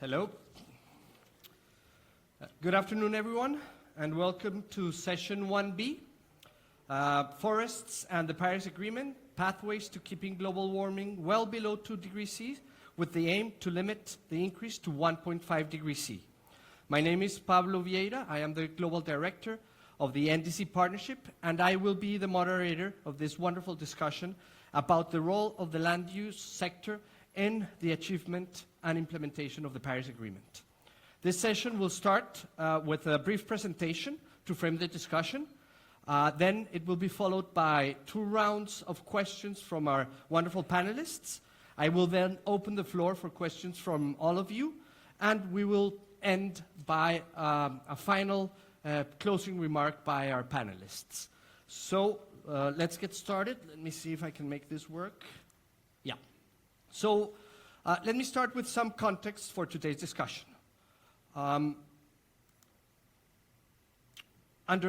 Hello. Good afternoon, everyone, and welcome to Session 1B, Forests and the Paris Agreement, Pathways to Keeping Global Warming Well Below 2 degrees C, with the aim to limit the increase to 1.5 degrees C. My name is Pablo Vieira. I am the Global Director of the NDC Partnership, and I will be the moderator of this wonderful discussion about the role of the land use sector in the achievement and implementation of the Paris Agreement. This session will start with a brief presentation to frame the discussion. Then it will be followed by 2 rounds of questions from our wonderful panelists. I will then open the floor for questions from all of you, and we will end by a final closing remark by our panelists. So let's get started. Let me see if I can make this work. Yeah. So let me start with some context for today's discussion. Under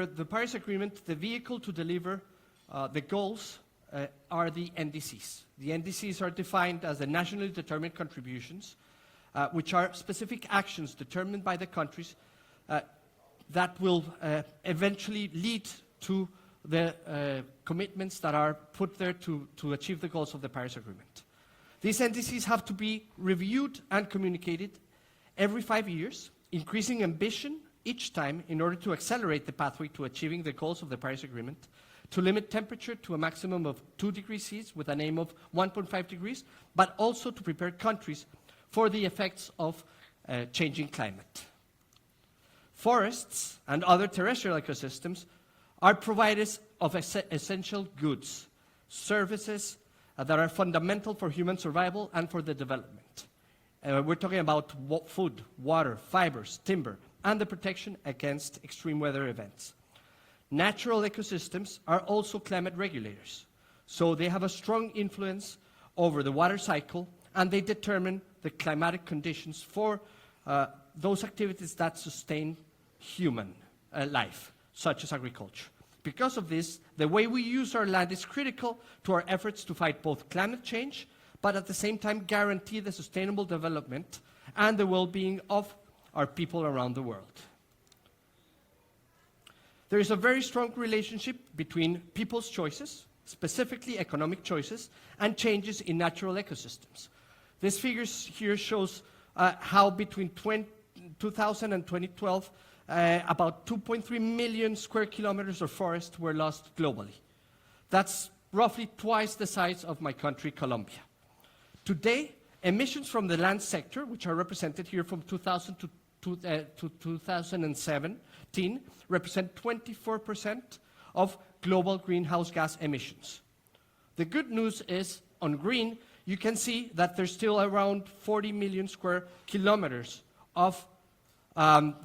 the Paris Agreement, the vehicle to deliver the goals are the NDCs. The NDCs are defined as the nationally determined contributions, which are specific actions determined by the countries that will eventually lead to the commitments that are put there to achieve the goals of the Paris Agreement. These NDCs have to be reviewed and communicated every 5 years, increasing ambition each time in order to accelerate the pathway to achieving the goals of the Paris Agreement, to limit temperature to a maximum of 2 degrees C with an aim of 1.5 degrees, but also to prepare countries for the effects of changing climate. Forests and other terrestrial ecosystems are providers of essential goods, services that are fundamental for human survival and for the development. We're talking about food, water, fibers, timber, and the protection against extreme weather events. Natural ecosystems are also climate regulators, so they have a strong influence over the water cycle, and they determine the climatic conditions for those activities that sustain human life, such as agriculture. Because of this, the way we use our land is critical to our efforts to fight both climate change, but at the same time guarantee the sustainable development and the well-being of our people around the world. There is a very strong relationship between people's choices, specifically economic choices, and changes in natural ecosystems. This figure here shows how between 2000 and 2012, about 2.3 million square kilometers of forest were lost globally. That's roughly twice the size of my country, Colombia. Today, emissions from the land sector, which are represented here from 2000 to 2017, represent 24% of global greenhouse gas emissions. The good news is, on green, you can see that there's still around 40 million square kilometers of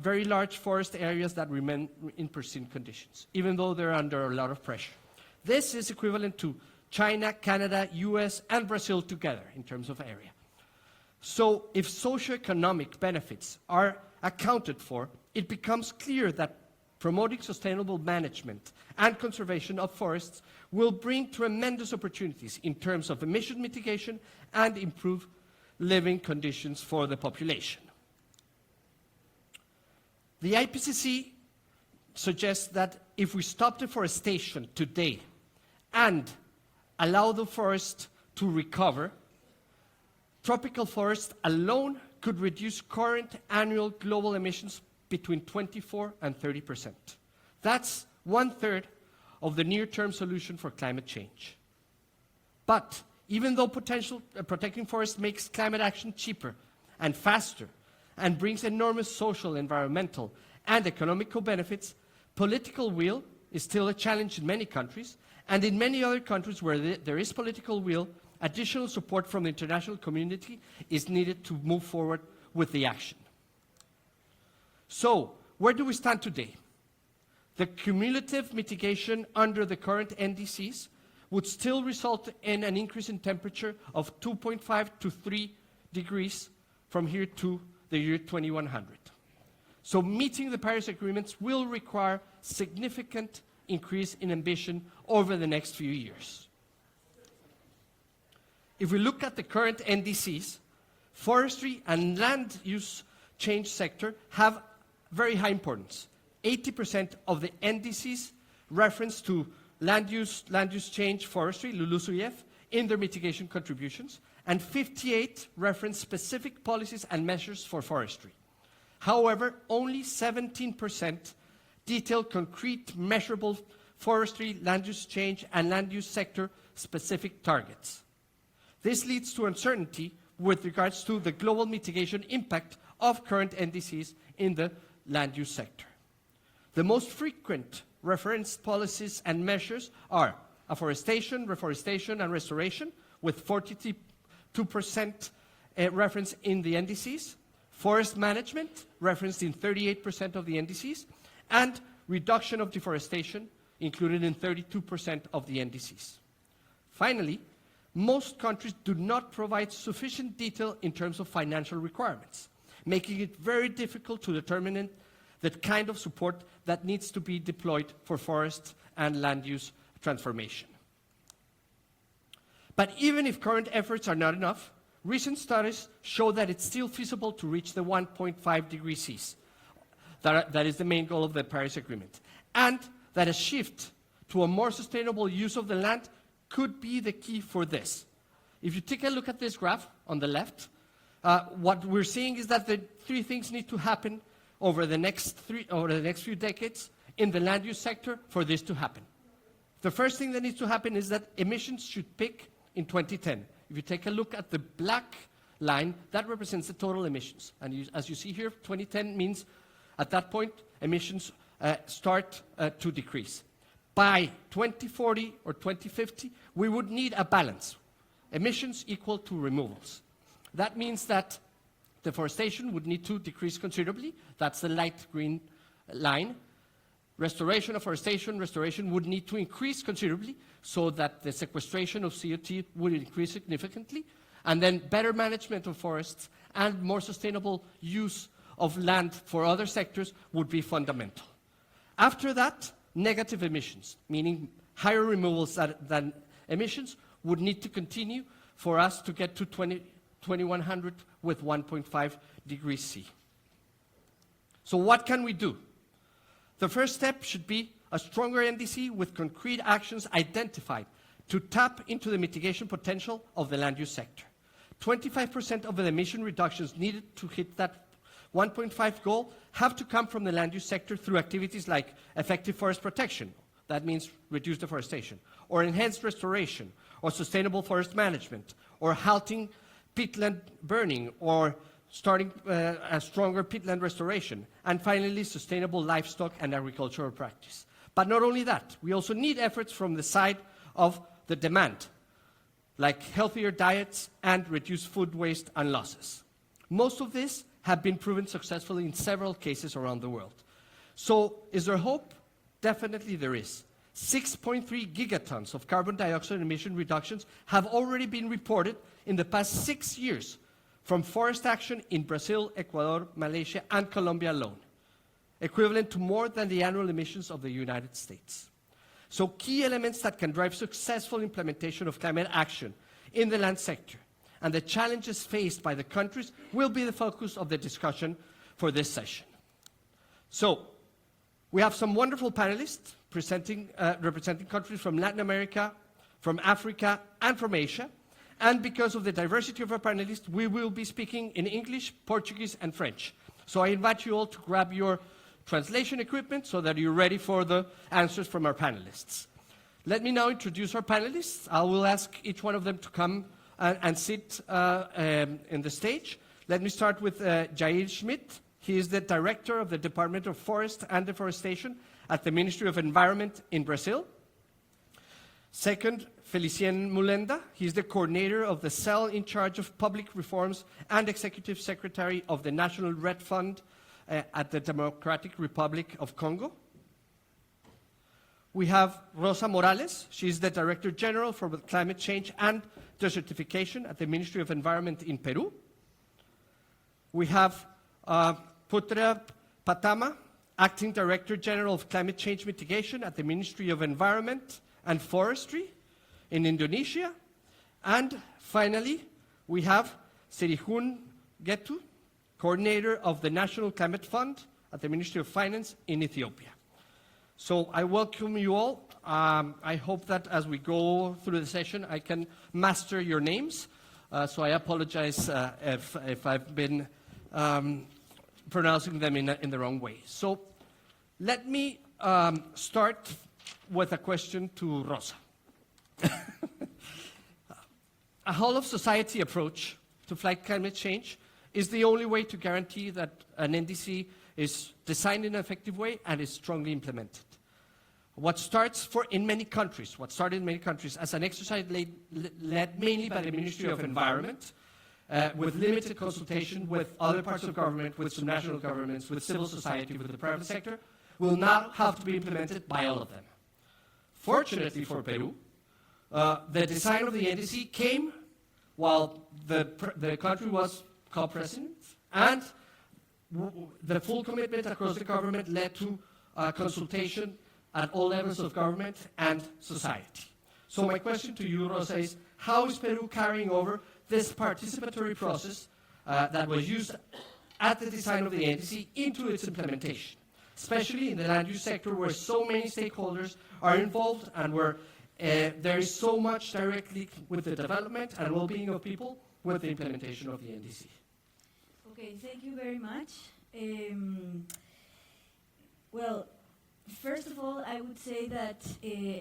very large forest areas that remain in pristine conditions, even though they're under a lot of pressure. This is equivalent to China, Canada, US, and Brazil together in terms of area. So if socioeconomic benefits are accounted for, it becomes clear that promoting sustainable management and conservation of forests will bring tremendous opportunities in terms of emission mitigation and improve living conditions for the population. The IPCC suggests that if we stop deforestation today and allow the forest to recover, tropical forests alone could reduce current annual global emissions between 24 and 30%. That's 1/3 of the near-term solution for climate change. But even though protecting forests makes climate action cheaper and faster and brings enormous social, environmental, and economical benefits, political will is still a challenge in many countries, and in many other countries where there is political will, additional support from the international community is needed to move forward with the action. So, where do we stand today? The cumulative mitigation under the current NDCs would still result in an increase in temperature of 2.5 to 3 degrees from here to the year 2100. So meeting the Paris agreements will require significant increase in ambition over the next few years. If we look at the current NDCs, forestry and land use change sector have very high importance. 80% of the NDCs reference to land use change forestry, LULUCF, in their mitigation contributions, and 58 reference specific policies and measures for forestry. However, only 17% detail concrete, measurable forestry, land use change, and land use sector specific targets. This leads to uncertainty with regards to the global mitigation impact of current NDCs in the land use sector. The most frequent referenced policies and measures are afforestation, reforestation, and restoration, with 42% reference in the NDCs, forest management, referenced in 38% of the NDCs, and reduction of deforestation, included in 32% of the NDCs. Finally, most countries do not provide sufficient detail in terms of financial requirements, making it very difficult to determine the kind of support that needs to be deployed for forest and land use transformation. But even if current efforts are not enough, recent studies show that it's still feasible to reach the 1.5 degrees Celsius. That is the main goal of the Paris Agreement. And that a shift to a more sustainable use of the land could be the key for this. If you take a look at this graph on the left, what we're seeing is that the three things need to happen over the next few decades in the land use sector for this to happen. The first thing that needs to happen is that emissions should peak in 2010. If you take a look at the black line, that represents the total emissions. And as you see here, 2010 means at that point, emissions start to decrease. By 2040 or 2050, we would need a balance. Emissions equal to removals. That means that deforestation would need to decrease considerably. That's the light green line. Restoration, afforestation, restoration would need to increase considerably so that the sequestration of CO2 would increase significantly. And then better management of forests and more sustainable use of land for other sectors would be fundamental. After that, negative emissions, meaning higher removals than emissions, would need to continue for us to get to 2100 with 1.5 degrees C. So what can we do? The first step should be a stronger NDC with concrete actions identified to tap into the mitigation potential of the land use sector. 25% of the emission reductions needed to hit that 1.5 goal have to come from the land use sector through activities like effective forest protection, that means reduced deforestation, or enhanced restoration, or sustainable forest management, or halting peatland burning, or starting a stronger peatland restoration, and finally, sustainable livestock and agricultural practice. But not only that, we also need efforts from the side of the demand, like healthier diets and reduced food waste and losses. Most of this have been proven successful in several cases around the world. So is there hope? Definitely there is. 6.3 gigatons of carbon dioxide emission reductions have already been reported in the past 6 years from forest action in Brazil, Ecuador, Malaysia, and Colombia alone, equivalent to more than the annual emissions of the United States. So key elements that can drive successful implementation of climate action in the land sector and the challenges faced by the countries will be the focus of the discussion for this session. So we have some wonderful panelists representing countries from Latin America, from Africa, and from Asia. And because of the diversity of our panelists, we will be speaking in English, Portuguese, and French. So I invite you all to grab your translation equipment so that you're ready for the answers from our panelists. Let me now introduce our panelists. I will ask each one of them to come and sit in the stage. Let me start with Jair Schmitt. He is the Director of the Department of Forest and Deforestation at the Ministry of Environment in Brazil. Second, Félicien Mulenda. He is the coordinator of the cell in charge of public reforms and executive secretary of the National Red Fund at the Democratic Republic of Congo. We have Rosa Morales. She is the Director General for Climate Change and Desertification at the Ministry of Environment in Peru. We have Putera, Acting Director General of Climate Change Mitigation at the Ministry of Environment and Forestry in Indonesia. And finally, we have Serihun Getu, coordinator of the National Climate Fund at the Ministry of Finance in Ethiopia. So I welcome you all. I hope that as we go through the session, I can master your names. So I apologize if I've been pronouncing them in the wrong way. So let me start with a question to Rosa. A whole-of-society approach to fight climate change is the only way to guarantee that an NDC is designed in an effective way and is strongly implemented. What started in many countries as an exercise led mainly by the Ministry of Environment, with limited consultation with other parts of government, with some national governments, with civil society, with the private sector, will now have to be implemented by all of them. Fortunately for Peru, the design of the NDC came while the country was co-president, and the full commitment across the government led to consultation at all levels of government and society. So my question to you, Rosa, is how is Peru carrying over this participatory process that was used at the design of the NDC into its implementation, especially in the land use sector where so many stakeholders are involved and where there is so much direct link with the development and well-being of people with the implementation of the NDC? Okay, thank you very much. Well, first of all, I would say that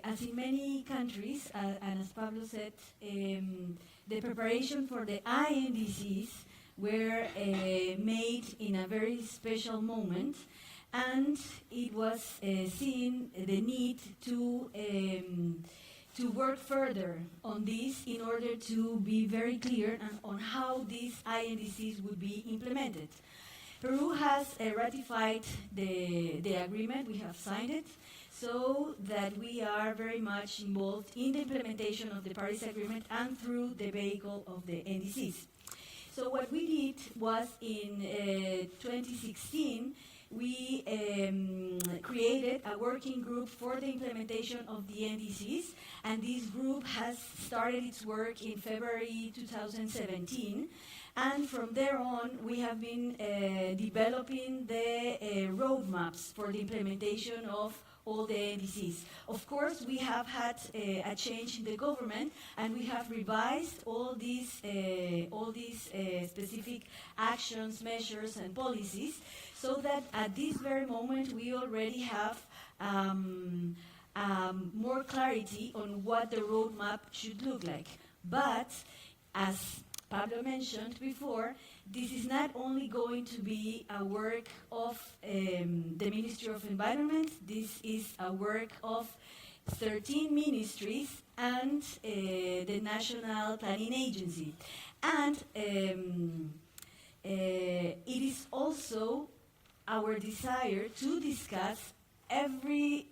as in many countries, and as Pablo said, the preparation for the INDCs were made in a very special moment, and it was seen the need to work further on this in order to be very clear on how these INDCs would be implemented. Peru has ratified the agreement, we have signed it, so that we are very much involved in the implementation of the Paris Agreement and through the vehicle of the NDCs. So what we did was in 2016, we created a working group for the implementation of the NDCs, and this group has started its work in February 2017. And from there on, we have been developing the roadmaps for the implementation of all the NDCs. Of course, we have had a change in the government, and we have revised all these specific actions, measures, and policies, so that at this very moment, we already have more clarity on what the roadmap should look like. But as Pablo mentioned before, this is not only going to be a work of the Ministry of Environment, this is a work of 13 ministries and the National Planning Agency. And it is also our desire to discuss every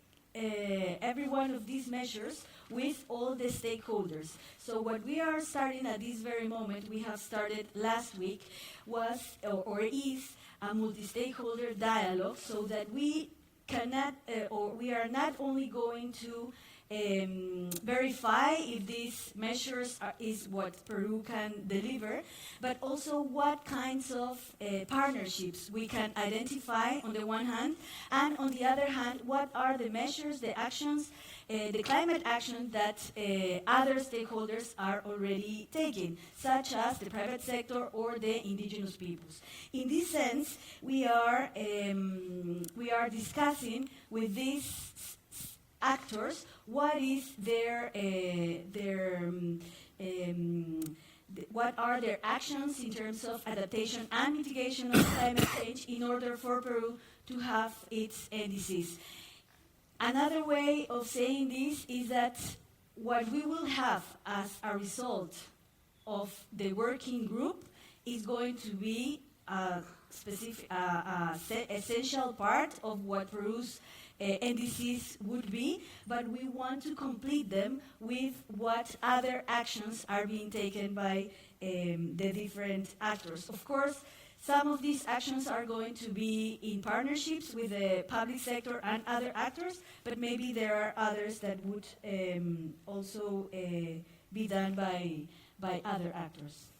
one of these measures with all the stakeholders. So what we are starting at this very moment, we have started last week, was or is a multi-stakeholder dialogue, so that we cannot, or we are not only going to verify if these measures is what Peru can deliver, but also what kinds of partnerships we can identify on the one hand, and on the other hand, what are the measures, the actions, the climate action that other stakeholders are already taking, such as the private sector or the indigenous peoples. In this sense, we are discussing with these actors what is what are their actions in terms of adaptation and mitigation of climate change in order for Peru to have its NDCs. Another way of saying this is that what we will have as a result of the working group is going to be a specific, essential part of what Peru's NDCs would be, but we want to complete them with what other actions are being taken by the different actors. Of course, some of these actions are going to be in partnerships with the public sector and other actors, but maybe there are others that would also be done by other actors.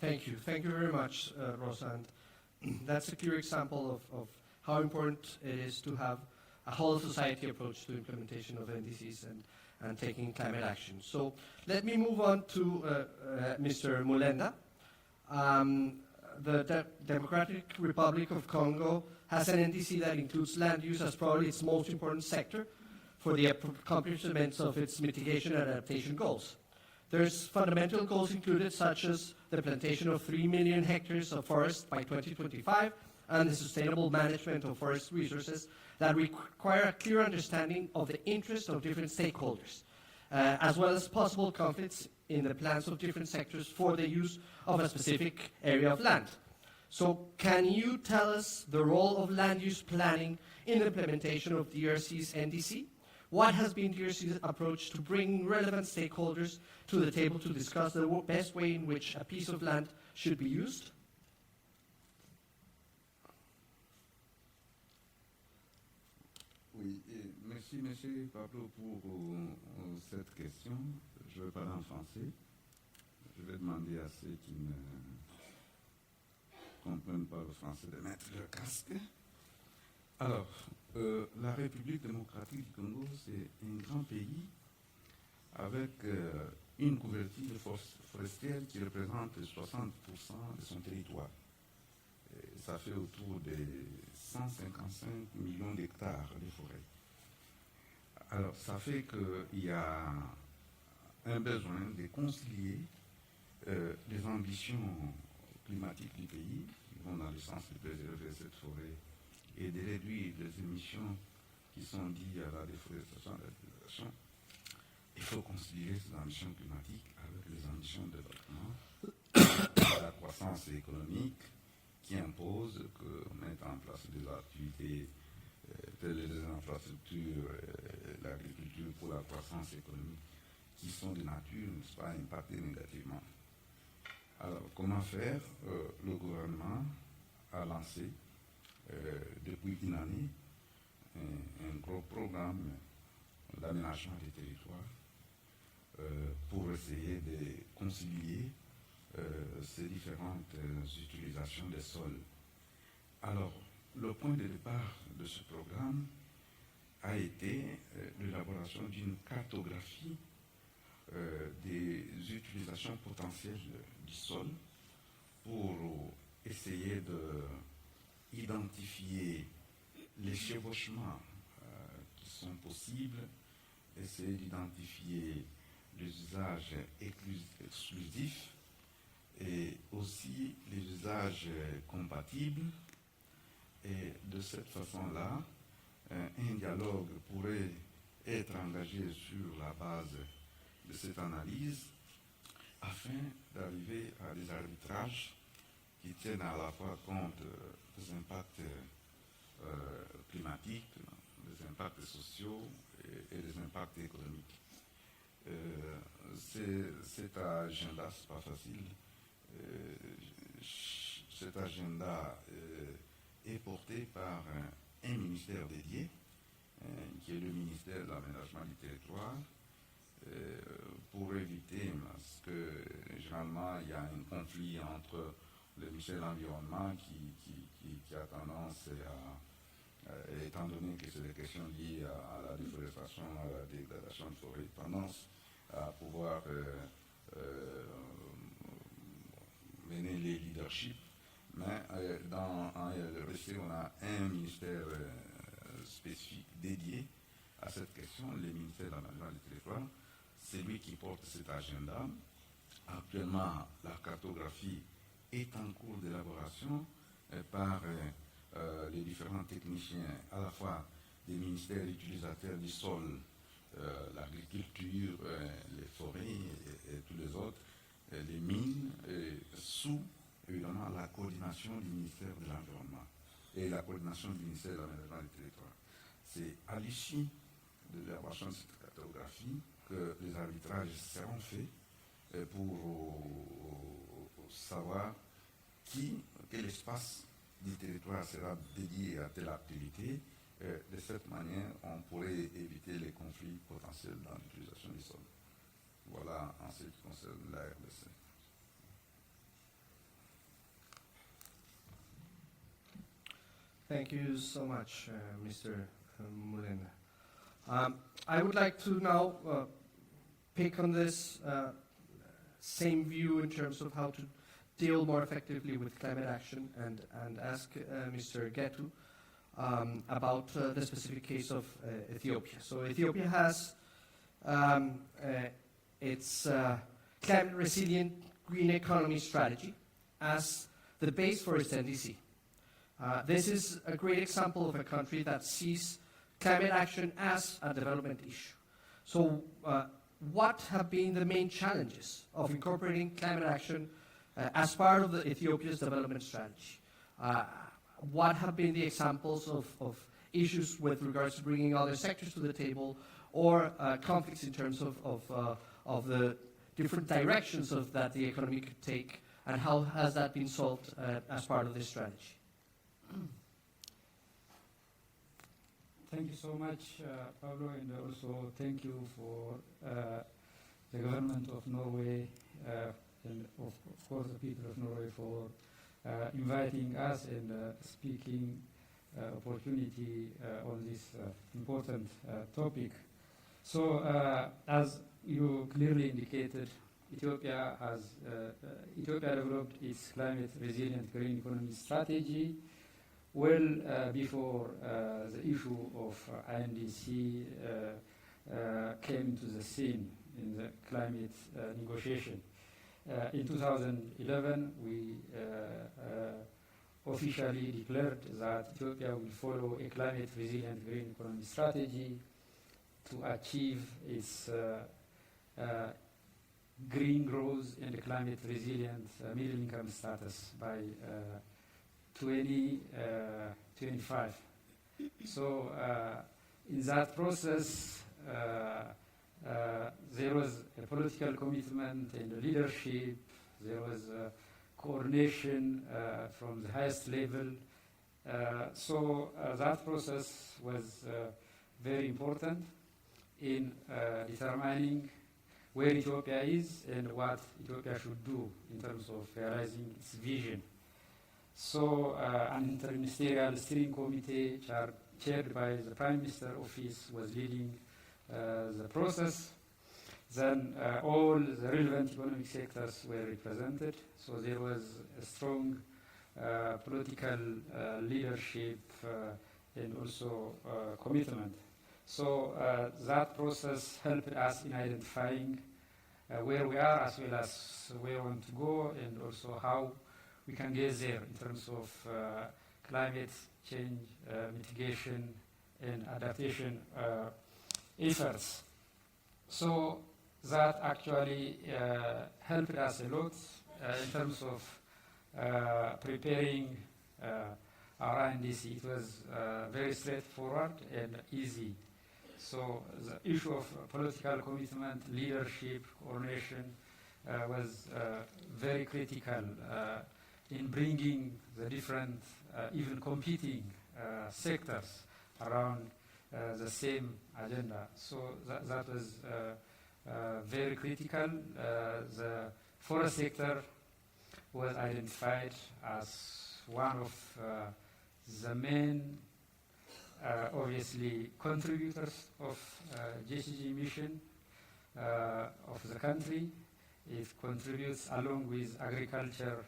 Thank you. Thank you very much, Rosa. And that's a clear example of how important it is to have a whole society approach to implementation of NDCs and taking climate action. So let me move on to Mr. Mulenda. The Democratic Republic of Congo has an NDC that includes land use as probably its most important sector for the accomplishments of its mitigation and adaptation goals. There's fundamental goals included, such as the plantation of 3 million hectares of forest by 2025 and the sustainable management of forest resources that require a clear understanding of the interests of different stakeholders, as well as possible conflicts in the plans of different sectors for the use of a specific area of land. So can you tell us the role of land use planning in the implementation of DRC's NDC? What has been DRC's approach to bring relevant stakeholders to the table to discuss the best way in which a piece of land should be used? Oui, et merci, monsieur Pablo, pour cette question. Je vais parler en français. Je vais demander à ceux qui ne comprennent pas le français de mettre leur casque. Alors, la République démocratique du Congo, c'est un grand pays avec une couverture forestière qui représente 60% de son territoire. Et ça fait autour de 155 millions d'hectares de forêt. Alors, ça fait qu'il y a un besoin de concilier les ambitions climatiques du pays, qui vont dans le sens de préserver cette forêt et de réduire les émissions qui sont liées à la déforestation et à la dégradation. Il faut concilier ces ambitions climatiques avec les ambitions de développement, la croissance économique qui impose qu'on mette en place des activités telles les infrastructures, l'agriculture pour la croissance économique, qui sont de nature, n'est-ce pas, impactées négativement. Alors, comment faire? Le gouvernement a lancé depuis une année un gros programme d'aménagement des territoires pour essayer de concilier ces différentes utilisations des sols. Alors, le point de départ de ce programme a été l'élaboration d'une cartographie des utilisations potentielles du sol pour essayer d'identifier les chevauchements qui sont possibles, essayer d'identifier les usages exclusifs et aussi les usages compatibles. Et de cette façon-là, un dialogue pourrait être engagé sur la base de cette analyse afin d'arriver à des arbitrages qui tiennent à la fois compte des impacts climatiques, des impacts sociaux et des impacts économiques. Cet agenda, c'est pas facile. Cet agenda est porté par un ministère dédié, qui est le ministère de l'aménagement du territoire, pour éviter, parce que généralement il y a un conflit entre le ministère de l'Environnement qui a tendance étant donné que c'est des questions liées à la déforestation, à la dégradation de forêt, tendance à pouvoir mener les leaderships. Mais dans le RC, on a un ministère spécifique dédié à cette question, le ministère de l'aménagement du territoire. C'est lui qui porte cet agenda. Actuellement, la cartographie est en cours d'élaboration par les différents techniciens, à la fois des ministères utilisateurs du sol, l'agriculture, les forêts et tous les autres, les mines, sous évidemment la coordination du ministère de l'Environnement et la coordination du ministère de l'aménagement du territoire. C'est à l'issue de l'élaboration de cette cartographie que les arbitrages seront faits pour savoir quel espace du territoire sera dédié à telle activité. De cette manière, on pourrait éviter les conflits potentiels dans l'utilisation du sol. Voilà en ce qui concerne la RDC. Thank you so much, Mr. Mulenda. I would like to now pick on this same view in terms of how to deal more effectively with climate action and ask Mr. Getu about the specific case of Ethiopia. So Ethiopia has its climate resilient green economy strategy as the base for its NDC. This is a great example of a country that sees climate action as a development issue. So what have been the main challenges of incorporating climate action as part of the Ethiopia's development strategy? What have been the examples of issues with regards to bringing other sectors to the table, or conflicts in terms of the different directions that the economy could take, and how has that been solved as part of this strategy? Thank you so much, Pablo, and also thank you for the government of Norway and of course the people of Norway for inviting us and speaking opportunity on this important topic. So as you clearly indicated, Ethiopia developed its climate resilient green economy strategy well before the issue of INDC came into the scene in the climate negotiation. In 2011, we officially declared that Ethiopia will follow a climate resilient green economy strategy to achieve its green growth and climate resilient middle income status by 2025. So in that process, there was a political commitment and a leadership, there was coordination from the highest level. So that process was very important in determining where Ethiopia is and what Ethiopia should do in terms of realizing its vision. So an interministerial steering committee chaired by the Prime Minister Office was leading the process. Then all the relevant economic sectors were represented. So there was a strong political leadership and also commitment. So that process helped us in identifying where we are as well as where we want to go, and also how we can get there in terms of climate change mitigation and adaptation efforts. So that actually helped us a lot in terms of preparing our NDC. It was very straightforward and easy. So the issue of political commitment, leadership, coordination was very critical in bringing the different, even competing sectors around the same agenda. So that was very critical. The forest sector was identified as one of the main, obviously, contributors of GHG emission of the country. It contributes, along with agriculture,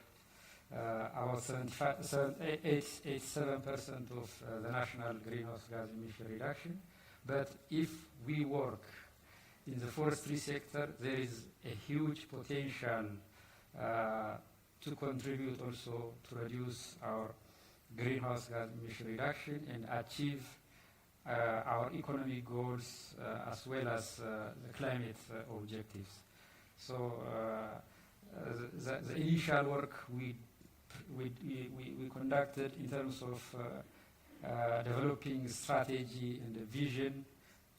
about 87% of the national greenhouse gas emission reduction. But if we work in the forestry sector, there is a huge potential to contribute also to reduce our greenhouse gas emission reduction and achieve our economic goals as well as the climate objectives. So the initial work we conducted in terms of developing strategy and the vision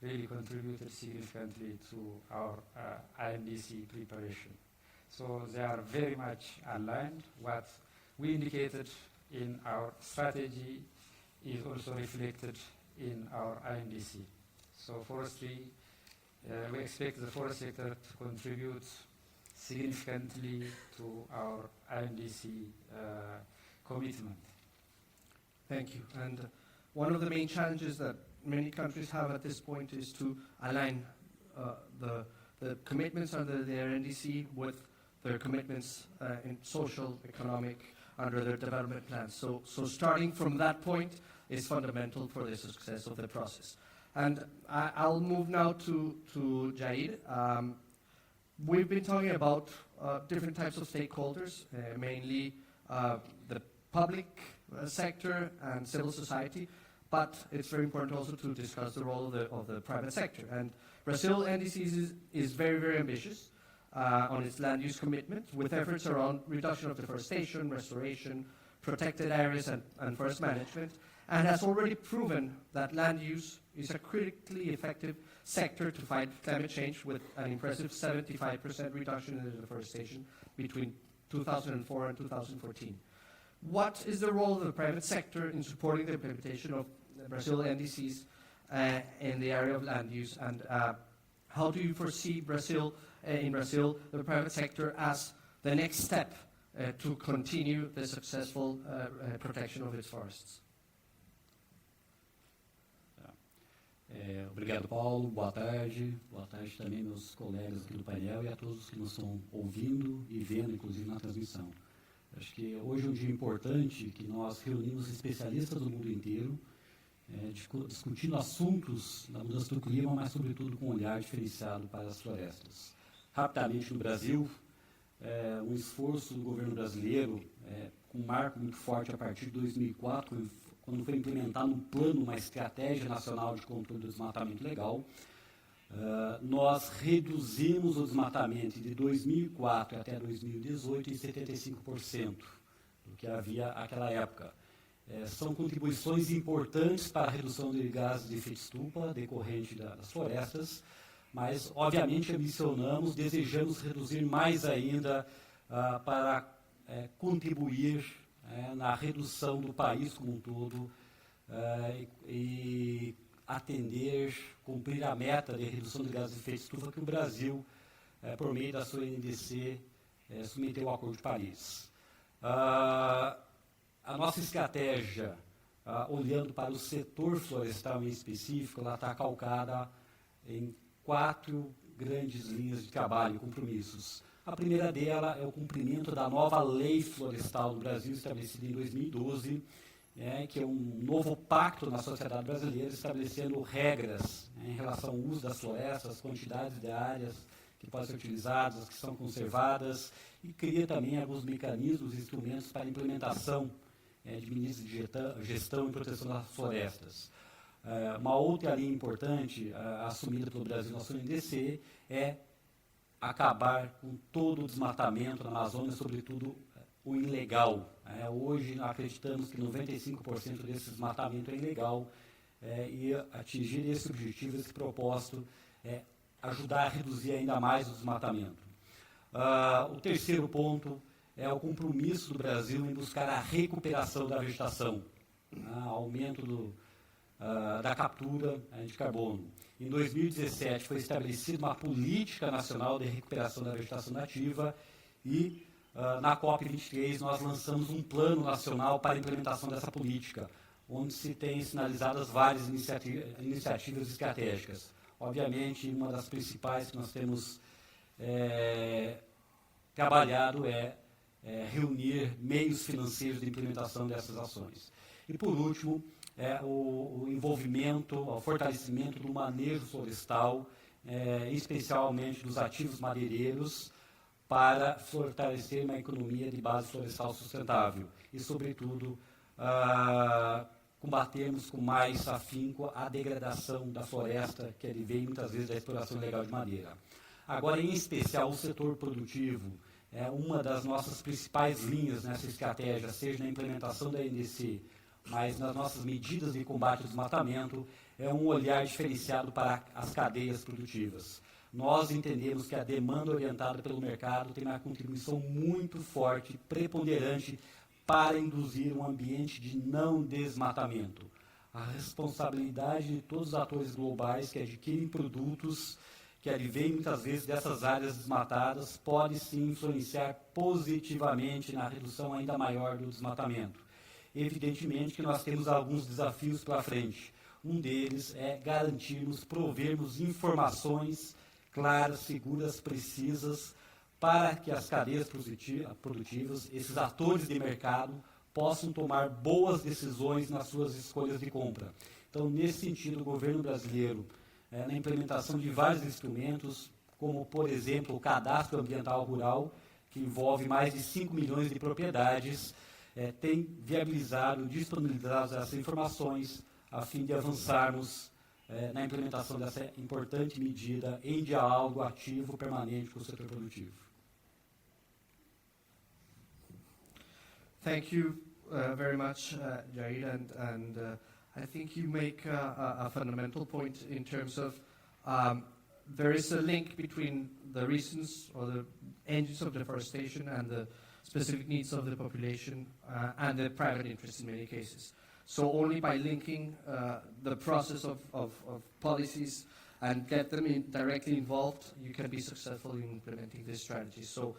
really contributed significantly to our INDC preparation. So they are very much aligned. What we indicated in our strategy is also reflected in our INDC. So forestry, we expect the forest sector to contribute significantly to our INDC commitment. Thank you. And one of the main challenges that many countries have at this point is to align the commitments under their NDC with their commitments in social, economic, under their development plans. So starting from that point is fundamental for the success of the process. And I'll move now to Jair. We've been talking about different types of stakeholders, mainly the public sector and civil society, but it's very important also to discuss the role of the private sector. And Brazil NDCs is very, very ambitious on its land use commitment, with efforts around reduction of deforestation, restoration, protected areas, and forest management, and has already proven that land use is a critically effective sector to fight climate change, with an impressive 75% reduction in deforestation between 2004 and 2014. What is the role of the private sector in supporting the implementation of Brazil NDCs in the area of land use, and how do you foresee in Brazil, the private sector as the next step to continue the successful protection of its forests? Obrigado, Paulo. Boa tarde. Boa tarde também meus colegas aqui do painel e a todos que nos estão ouvindo e vendo, inclusive, na transmissão. Acho que hoje é um dia importante que nós reunimos especialistas do mundo inteiro, discutindo assuntos da mudança do clima, mas, sobretudo, com um olhar diferenciado para as florestas. Rapidamente, no Brasil, um esforço do governo brasileiro, com um marco muito forte a partir de 2004, quando foi implementado um plano, uma estratégia nacional de controle do desmatamento legal. Nós reduzimos o desmatamento de 2004 até 2018 em 75% do que havia naquela época. São contribuições importantes para a redução de gases de efeito estufa decorrente das florestas, mas, obviamente, desejamos reduzir mais ainda para contribuir na redução do país como um todo e atender, cumprir a meta de redução de gases de efeito estufa que o Brasil, por meio da sua NDC, submeteu ao Acordo de Paris. A nossa estratégia, olhando para o setor florestal em específico, ela está calcada em 4 grandes linhas de trabalho e compromissos. A primeira dela é o cumprimento da nova lei florestal do Brasil, estabelecida em 2012, que é um novo pacto na sociedade brasileira, estabelecendo regras em relação ao uso das florestas, quantidades de áreas que podem ser utilizadas, que são conservadas, e cria também alguns mecanismos e instrumentos para a implementação de ministros de gestão e proteção das florestas. Uma outra linha importante assumida pelo Brasil na sua NDC é acabar com todo o desmatamento na Amazônia, sobretudo o ilegal. Hoje acreditamos que 95% desse desmatamento é ilegal, e atingir esse objetivo, esse propósito, ajudar a reduzir ainda mais o desmatamento. O terceiro ponto é o compromisso do Brasil em buscar a recuperação da vegetação, aumento da captura de carbono. Em 2017 foi estabelecida uma política nacional de recuperação da vegetação nativa e na COP23 nós lançamos um plano nacional para a implementação dessa política, onde se tem sinalizadas várias iniciativas estratégicas. Obviamente, uma das principais que nós temos trabalhado é reunir meios financeiros de implementação dessas ações. E, por último, o envolvimento, o fortalecimento do manejo florestal, especialmente dos ativos madeireiros, para fortalecer uma economia de base florestal sustentável e, sobretudo, combatermos com mais afinco a degradação da floresta, que vem muitas vezes da exploração ilegal de madeira. Agora, em especial, o setor produtivo é uma das nossas principais linhas nessa estratégia, seja na implementação da NDC, mas nas nossas medidas de combate ao desmatamento, é um olhar diferenciado para as cadeias produtivas. Nós entendemos que a demanda orientada pelo mercado tem uma contribuição muito forte, preponderante, para induzir um ambiente de não desmatamento. A responsabilidade de todos os atores globais que adquirem produtos que advêm muitas vezes dessas áreas desmatadas pode sim influenciar positivamente na redução ainda maior do desmatamento. Evidentemente que nós temos alguns desafios pela frente. Um deles é garantirmos, provermos informações claras, seguras, precisas, para que as cadeias produtivas, esses atores de mercado, possam tomar boas decisões nas suas escolhas de compra. Então, nesse sentido, o governo brasileiro, na implementação de vários instrumentos, como, por exemplo, o Cadastro Ambiental Rural, que envolve mais de 5 milhões de propriedades, tem viabilizado, disponibilizado essas informações a fim de avançarmos na implementação dessa importante medida em diálogo ativo permanente com o setor produtivo. Thank you very much, Jair, and I think you make a fundamental point in terms of there is a link between the reasons or the engines of deforestation and the specific needs of the population and the private interest in many cases. So only by linking the process of policies and get them directly involved, you can be successful in implementing this strategy. So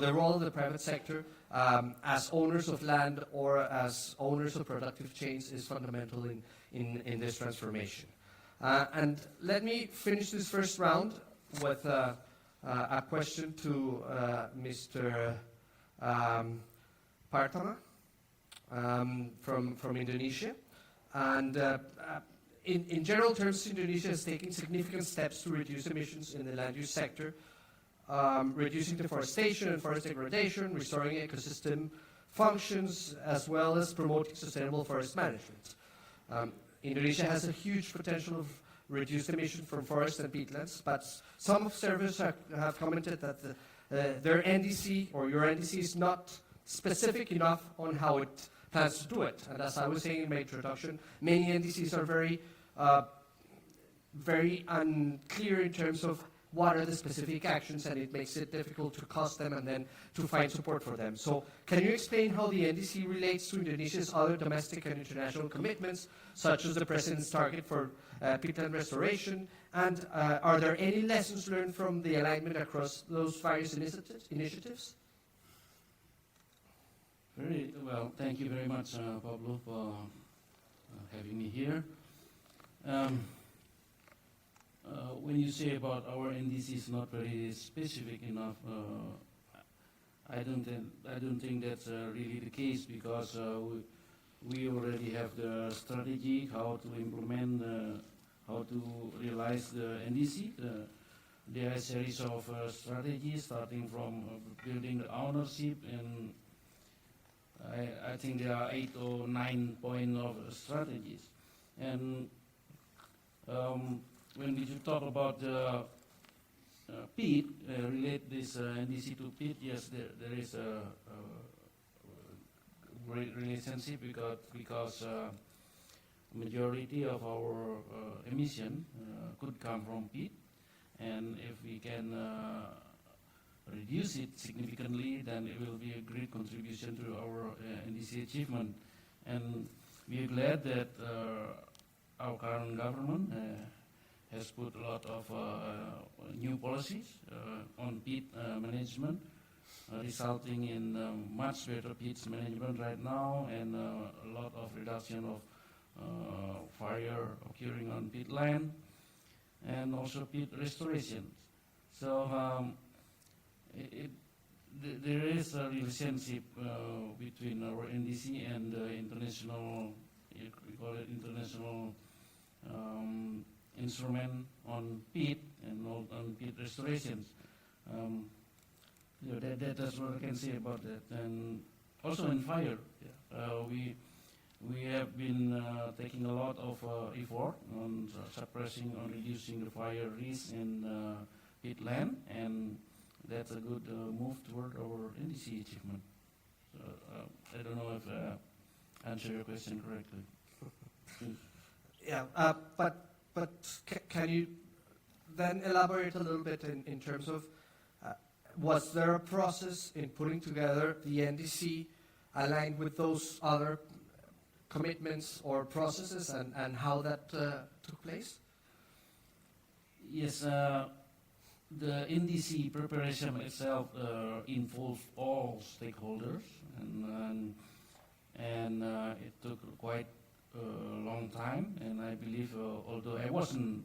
the role of the private sector as owners of land or as owners of productive chains is fundamental in this transformation. And let me finish this first round with a question to Mr. Parthama from Indonesia. And in general terms, Indonesia is taking significant steps to reduce emissions in the land use sector, reducing deforestation and forest degradation, restoring ecosystem functions, as well as promoting sustainable forest management. Indonesia has a huge potential of reduced emission from forests and peatlands, but some observers have commented that their NDC or your NDC is not specific enough on how it plans to do it. And as I was saying in my introduction, many NDCs are very unclear in terms of what are the specific actions, and it makes it difficult to cost them and then to find support for them. So can you explain how the NDC relates to Indonesia's other domestic and international commitments, such as the President's target for peatland restoration? And are there any lessons learned from the alignment across those various initiatives? Very well. Thank you very much, Pablo, for having me here. When you say about our NDCs not very specific enough, I don't think that's really the case, because we already have the strategy how to implement, how to realize the NDC. There are a series of strategies starting from building the ownership, and I think there are 8 or 9 points of strategies. And when we talk about peat, relate this NDC to peat, yes, there is a great relationship, because majority of our emission could come from peat, and if we can reduce it significantly, then it will be a great contribution to our NDC achievement. And we are glad that our current government has put a lot of new policies on peat management, resulting in much better peat management right now, and a lot of reduction of fire occurring on peatland, and also peat restoration. So there is a relationship between our NDC and the international, we call it international instrument on peat and on peat restorations. That's what I can say about that. And also in fire, we have been taking a lot of effort on suppressing, on reducing the fire risk in peatland, and that's a good move toward our NDC achievement. So I don't know if I answer your question correctly. Yeah, but can you then elaborate a little bit in terms of was there a process in putting together the NDC aligned with those other commitments or processes, and how that took place? Yes, the NDC preparation itself involves all stakeholders, and and it took quite a long time. And I believe, although I wasn't,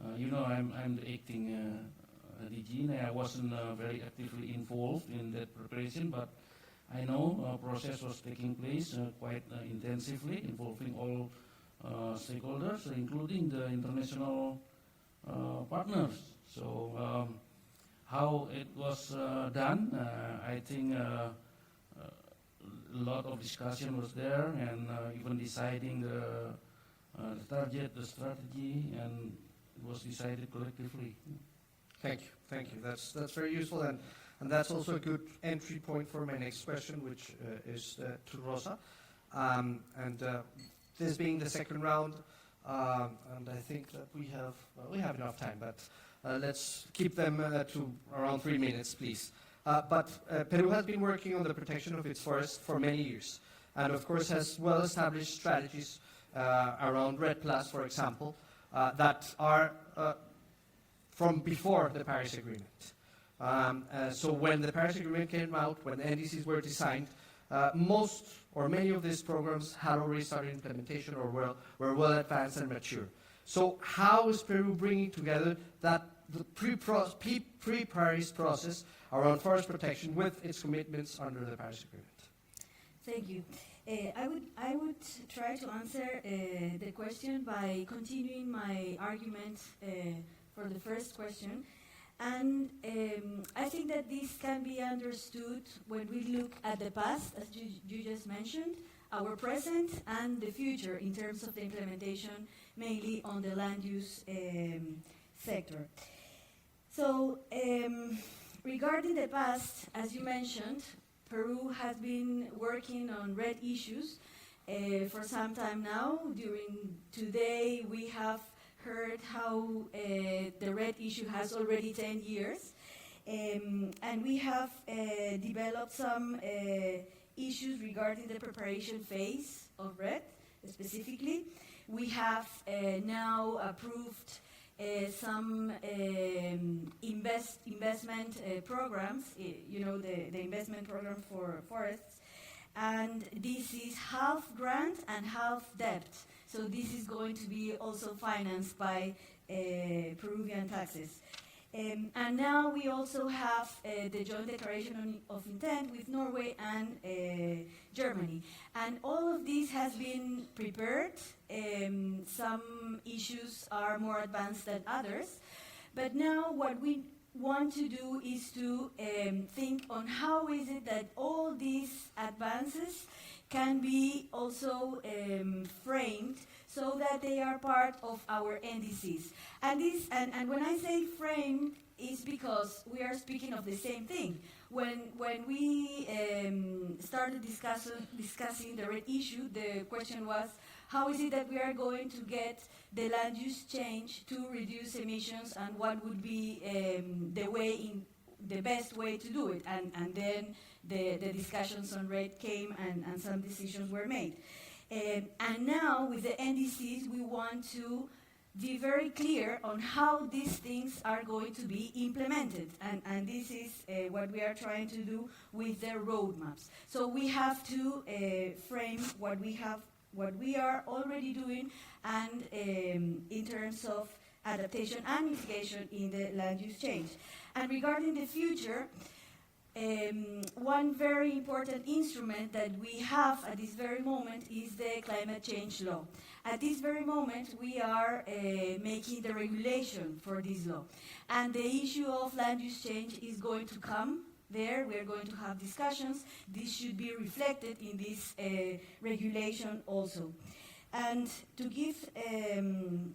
I'm the acting DG, and I wasn't very actively involved in that preparation, but I know a process was taking place quite intensively, involving all stakeholders, including the international partners. So how it was done, I think a lot of discussion was there, and even deciding the target, the strategy, and it was decided collectively. Thank you. That's very useful, and that's also a good entry point for my next question, which is to Rosa. This being the second round, and I think that we have enough time, but let's keep them to around 3 minutes, please. Peru has been working on the protection of its forests for many years, and of course has well-established strategies around REDD+, for example, that are from before the Paris Agreement. So when the Paris Agreement came out, when the NDCs were designed, most or many of these programs had already started implementation or were well advanced and mature. So how is Peru bringing together the pre-Paris process around forest protection with its commitments under the Paris Agreement? Thank you. I would try to answer the question by continuing my argument for the first question. And I think that this can be understood when we look at the past, as you just mentioned, our present and the future in terms of the implementation, mainly on the land use sector. So regarding the past, as you mentioned, Peru has been working on REDD issues for some time now. During today, we have heard how the REDD issue has already 10 years. And we have developed some issues regarding the preparation phase of REDD specifically. We have now approved some investment programs, the investment program for forests. And this is half grant and half debt. So this is going to be also financed by Peruvian taxes. And now we also have the joint declaration of intent with Norway and Germany. And all of this has been prepared. Some issues are more advanced than others. But now what we want to do is to think on how is it that all these advances can be also framed so that they are part of our NDCs. And when I say framed, is because we are speaking of the same thing. When we started discussing the REDD issue, the question was, how is it that we are going to get the land use change to reduce emissions, and what would be the best way to do it? And then the discussions on REDD came, and some decisions were made. And now with the NDCs, we want to be very clear on how these things are going to be implemented. And this is what we are trying to do with the roadmaps. So we have to frame what we are already doing, and in terms of adaptation and mitigation in the land use change. And regarding the future, one very important instrument that we have at this very moment is the climate change law. At this very moment, we are making the regulation for this law. And the issue of land use change is going to come there. We are going to have discussions. This should be reflected in this regulation also. And to give an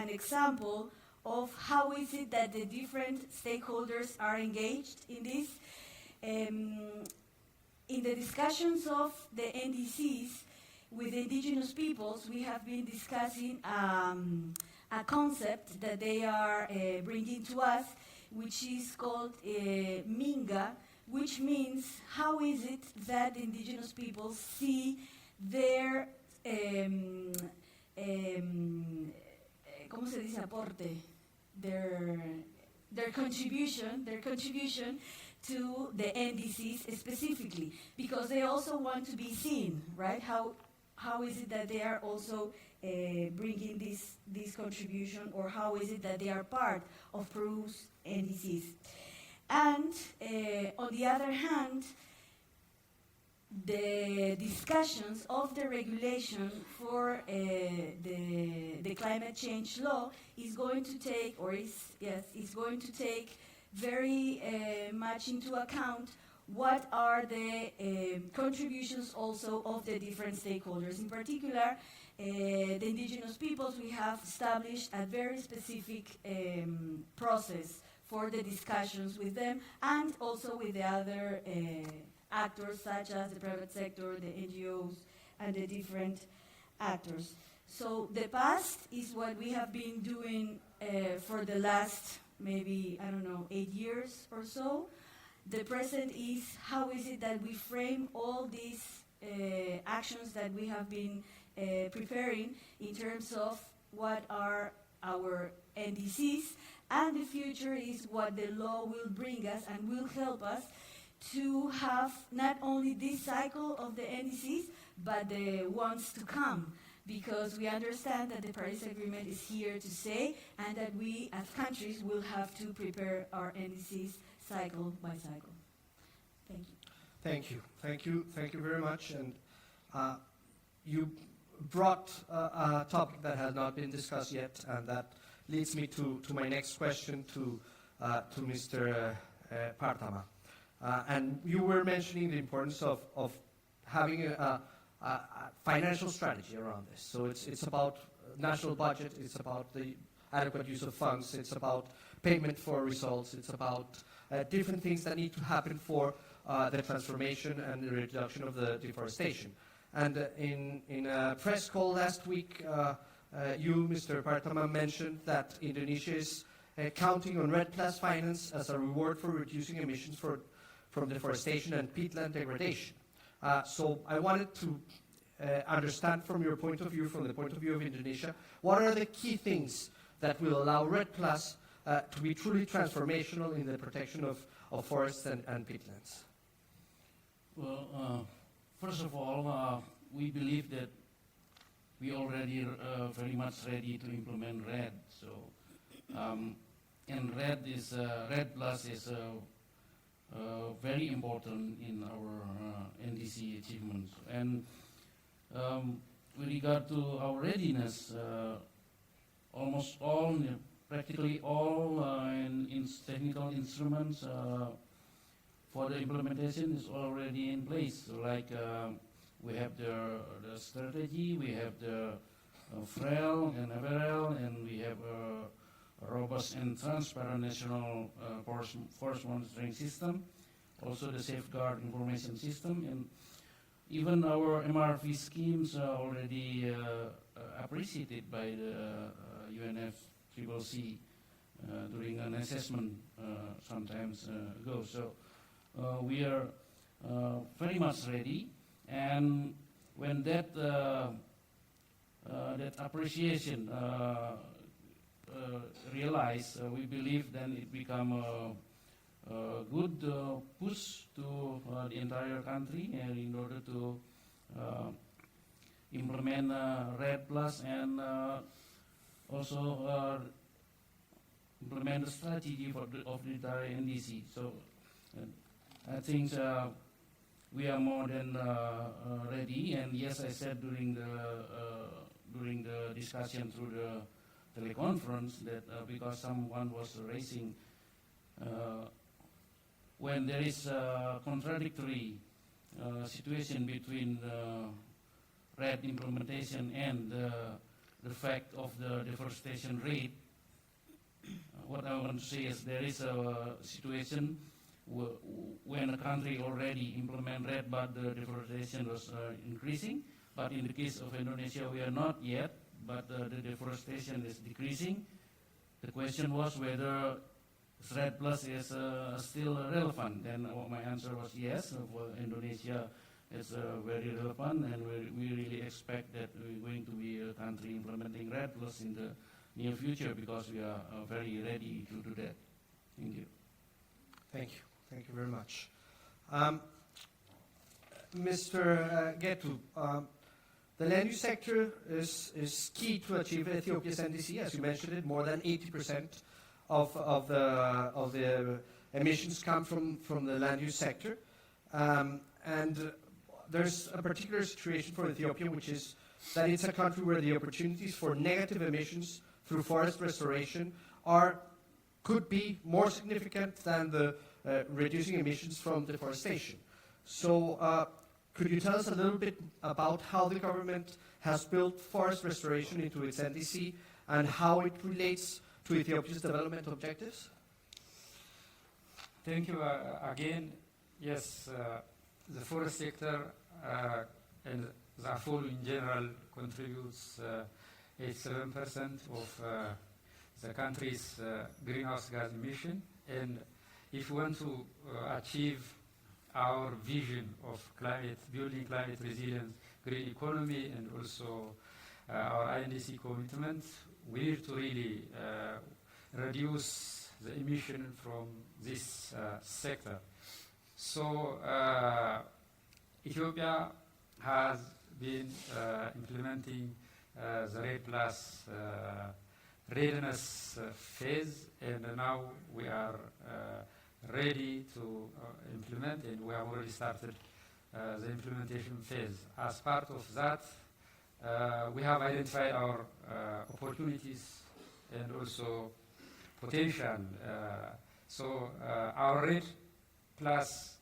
example of how is it that the different stakeholders are engaged in this, in the discussions of the NDCs with the indigenous peoples, we have been discussing a concept that they are bringing to us, which is called Minga, which means how is it that the indigenous peoples see their ¿cómo se dice aporte? Their contribution to the NDCs specifically, because they also want to be seen, right? How is it that they are also bringing this contribution, or how is it that they are part of Peru's NDCs? And on the other hand, the discussions of the regulation for the climate change law is going to take, or is going to take very much into account what are the contributions also of the different stakeholders. In particular, the indigenous peoples, we have established a very specific process for the discussions with them, and also with the other actors such as the private sector, the NGOs, and the different actors. So the past is what we have been doing for the last maybe, 8 years or so. The present is how is it that we frame all these actions that we have been preparing in terms of what are our NDCs, and the future is what the law will bring us and will help us to have not only this cycle of the NDCs, but the ones to come, because we understand that the Paris Agreement is here to stay, and that we as countries will have to prepare our NDCs cycle by cycle. Thank you. Thank you. Thank you. Thank you very much. And you brought a topic that has not been discussed yet, and that leads me to my next question to Mr. Parthama. And you were mentioning the importance of having a financial strategy around this. So it's about national budget, it's about the adequate use of funds, it's about payment for results, it's about different things that need to happen for the transformation and the reduction of the deforestation. And in a press call last week, you, Mr. Parthama, mentioned that Indonesia is counting on REDD Plus finance as a reward for reducing emissions from deforestation and peatland degradation. So I wanted to understand from your point of view, from the point of view of Indonesia, what are the key things that will allow REDD Plus to be truly transformational in the protection of forests and peatlands? Well, first of all, we believe that we already very much ready to implement REDD. So, and REDD Plus is very important in our NDC achievements. And with regard to our readiness, almost all, practically all technical instruments for the implementation is already in place. So like we have the strategy, we have the FREL and FRL, and we have a robust and transparent national forest monitoring system, also the safeguard information system, and even our MRV schemes are already appreciated by the UNFCCC during an assessment sometimes ago. So we are very much ready, and when that appreciation realized, we believe then it become a good push to the entire country, and in order to implement REDD Plus and also implement the strategy of the entire NDC. So I think we are more than ready. And yes, I said during the discussion through the teleconference that because someone was raising when there is a contradictory situation between REDD implementation and the fact of the deforestation rate, what I want to say is there is a situation when a country already implement REDD, but the deforestation was increasing. But in the case of Indonesia, we are not yet, but the deforestation is decreasing. The question was whether REDD Plus is still relevant. And my answer was yes. For Indonesia, it's very relevant, and we really expect that we're going to be a country implementing REDD Plus in the near future, because we are very ready to do that. Thank you. Thank you. Thank you very much. Mr. Getu, the land use sector is key to achieve Ethiopia's NDC, as you mentioned it. More than 80% of the emissions come from the land use sector. And there's a particular situation for Ethiopia, which is that it's a country where the opportunities for negative emissions through forest restoration could be more significant than the reducing emissions from deforestation. So could you tell us a little bit about how the government has built forest restoration into its NDC and how it relates to Ethiopia's development objectives? Thank you again. Yes, the forest sector and the AFOL in general contributes 87% of the country's greenhouse gas emission. And if we want to achieve our vision of building climate resilient green economy and also our INDC commitment, we need to really reduce the emission from this sector. So Ethiopia has been implementing the RED Plus readiness phase, and now we are ready to implement, and we have already started the implementation phase. As part of that, we have identified our opportunities and also potential. So our RED Plus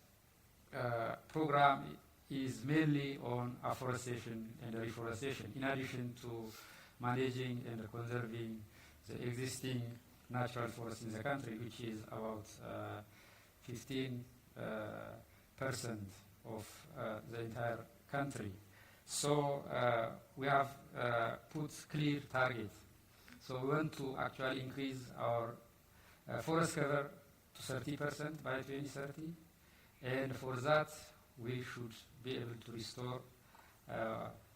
program is mainly on afforestation and reforestation, in addition to managing and conserving the existing natural forests in the country, which is about 15% of the entire country. So we have put clear targets. So we want to actually increase our forest cover to 30% by 2030, and for that we should be able to restore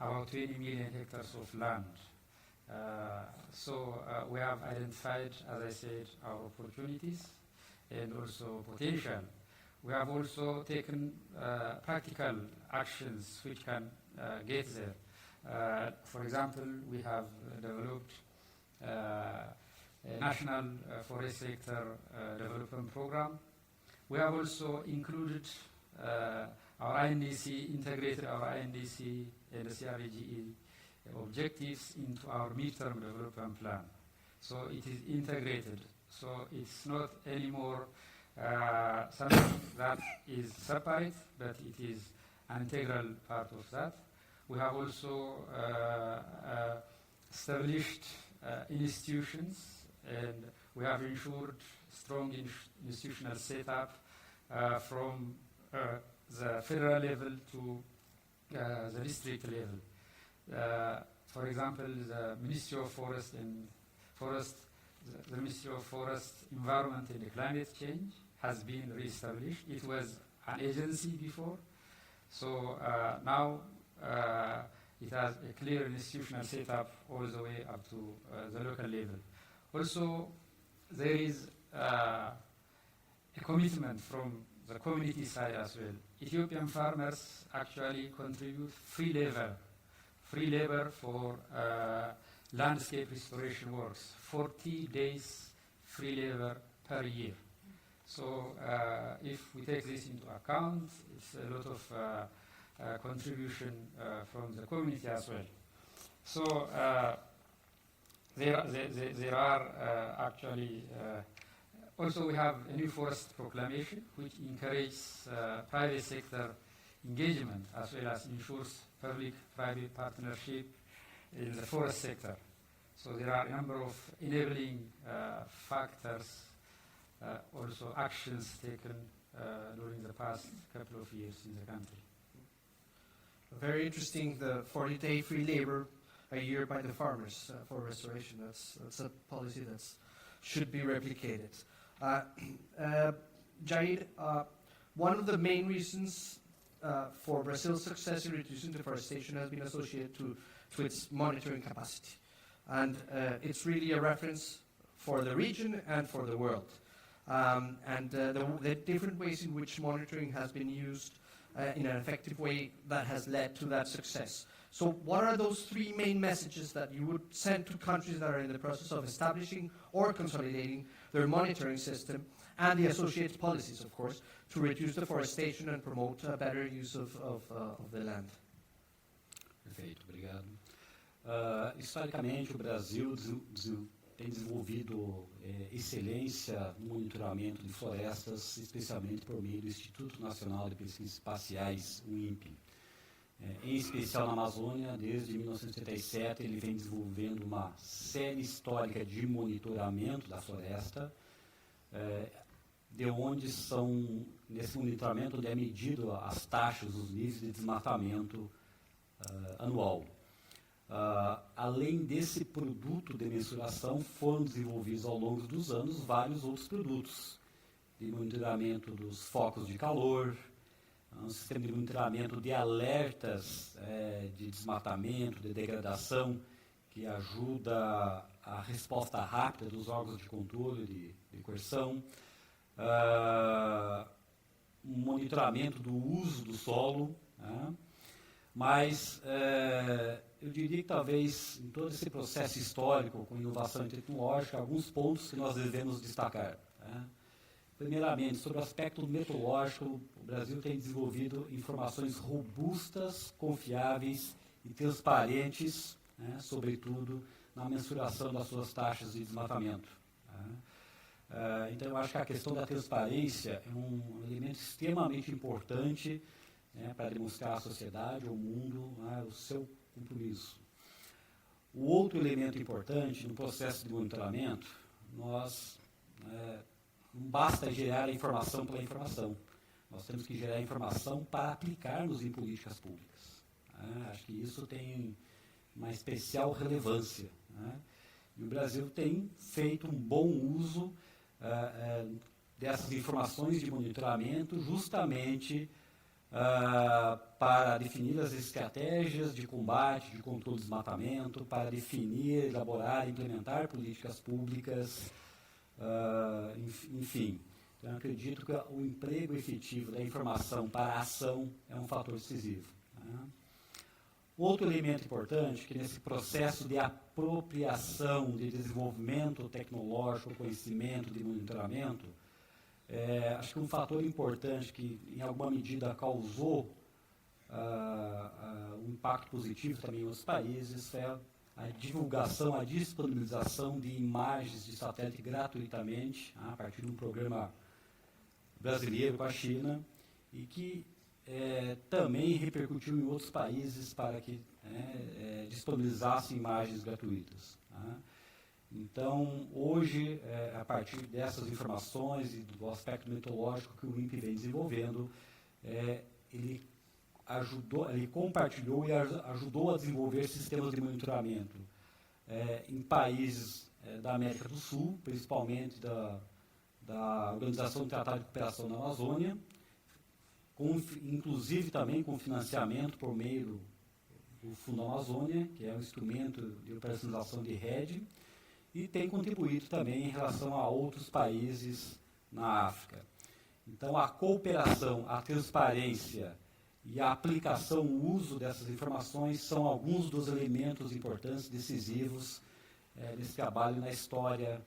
about 20 million hectares of land. So we have identified, as I said, our opportunities and also potential. We have also taken practical actions which can get there. For example, we have developed a national forest sector development program. We have also included our INDC, integrated our INDC and the CRGE objectives into our midterm development plan. So it is integrated. So it's not anymore something that is separate, but it is an integral part of that. We have also established institutions, and we have ensured strong institutional setup from the federal level to the district level. For example, the Ministry of Forest and the Ministry of Forest, Environment and Climate Change has been re-established. It was an agency before, so now it has a clear institutional setup all the way up to the local level. Also, there is a commitment from the community side as well. Ethiopian farmers actually contribute free labor for landscape restoration works, 40 days free labor per year. So if we take this into account, it's a lot of contribution from the community as well. So there are actually also we have a new forest proclamation which encourages private sector engagement as well as ensures public-private partnership in the forest sector. So there are a number of enabling factors, also actions taken during the past couple of years in the country. Very interesting, the 40-day free labor a year by the farmers for restoration. That's a policy that should be replicated. Jair, one of the main reasons for Brazil's success in reducing deforestation has been associated to its monitoring capacity. And it's really a reference for the region and for the world. and the different ways in which monitoring has been used in an effective way that has led to that success. So what are those three main messages that you would send to countries that are in the process of establishing or consolidating their monitoring system and the associated policies, of course, to reduce deforestation and promote a better use of the land? Perfeito, obrigado. Historicamente, o Brasil tem desenvolvido excelência no monitoramento de florestas, especialmente por meio do Instituto Nacional de Pesquisas Espaciais, o INPE. Em especial na Amazônia, desde 1987, ele vem desenvolvendo uma série histórica de monitoramento da floresta, de onde nesse monitoramento, onde é medido as taxas, os níveis de desmatamento anual. Além desse produto de mensuração, foram desenvolvidos ao longo dos anos vários outros produtos de monitoramento dos focos de calor, um sistema de monitoramento de alertas de desmatamento, de degradação, que ajuda a resposta rápida dos órgãos de controle de coerção, um monitoramento do uso do solo, mas eu diria que talvez em todo esse processo histórico com inovação tecnológica, alguns pontos que nós devemos destacar. Primeiramente, sobre o aspecto metodológico, o Brasil tem desenvolvido informações robustas, confiáveis e transparentes, sobretudo na mensuração das suas taxas de desmatamento. Então, eu acho que a questão da transparência é um elemento extremamente importante para demonstrar à sociedade, ao mundo, o seu compromisso. O outro elemento importante no processo de monitoramento, não basta gerar a informação pela informação. Nós temos que gerar a informação para aplicarmos em políticas públicas. Acho que isso tem uma especial relevância. E o Brasil tem feito um bom uso dessas informações de monitoramento justamente para definir as estratégias de combate, de controle do desmatamento, para definir, elaborar e implementar políticas públicas, enfim. Então, eu acredito que o emprego efetivo da informação para a ação é um fator decisivo. Outro elemento importante, que nesse processo de apropriação, de desenvolvimento tecnológico, conhecimento, de monitoramento, acho que um fator importante que, em alguma medida, causou um impacto positivo também em outros países é a divulgação, a disponibilização de imagens de satélite gratuitamente, a partir de um programa brasileiro com a China, e que também repercutiu em outros países para que disponibilizassem imagens gratuitas. Então, hoje, a partir dessas informações e do aspecto metodológico que o INPE vem desenvolvendo, ele compartilhou e ajudou a desenvolver sistemas de monitoramento em países da América do Sul, principalmente da Organização do Tratado de Cooperação na Amazônia, inclusive também com financiamento por meio do Fundo Amazônia, que é um instrumento de operacionalização de rede, e tem contribuído também em relação a outros países na África. Então, a cooperação, a transparência e a aplicação, o uso dessas informações são alguns dos elementos importantes, decisivos, nesse trabalho na história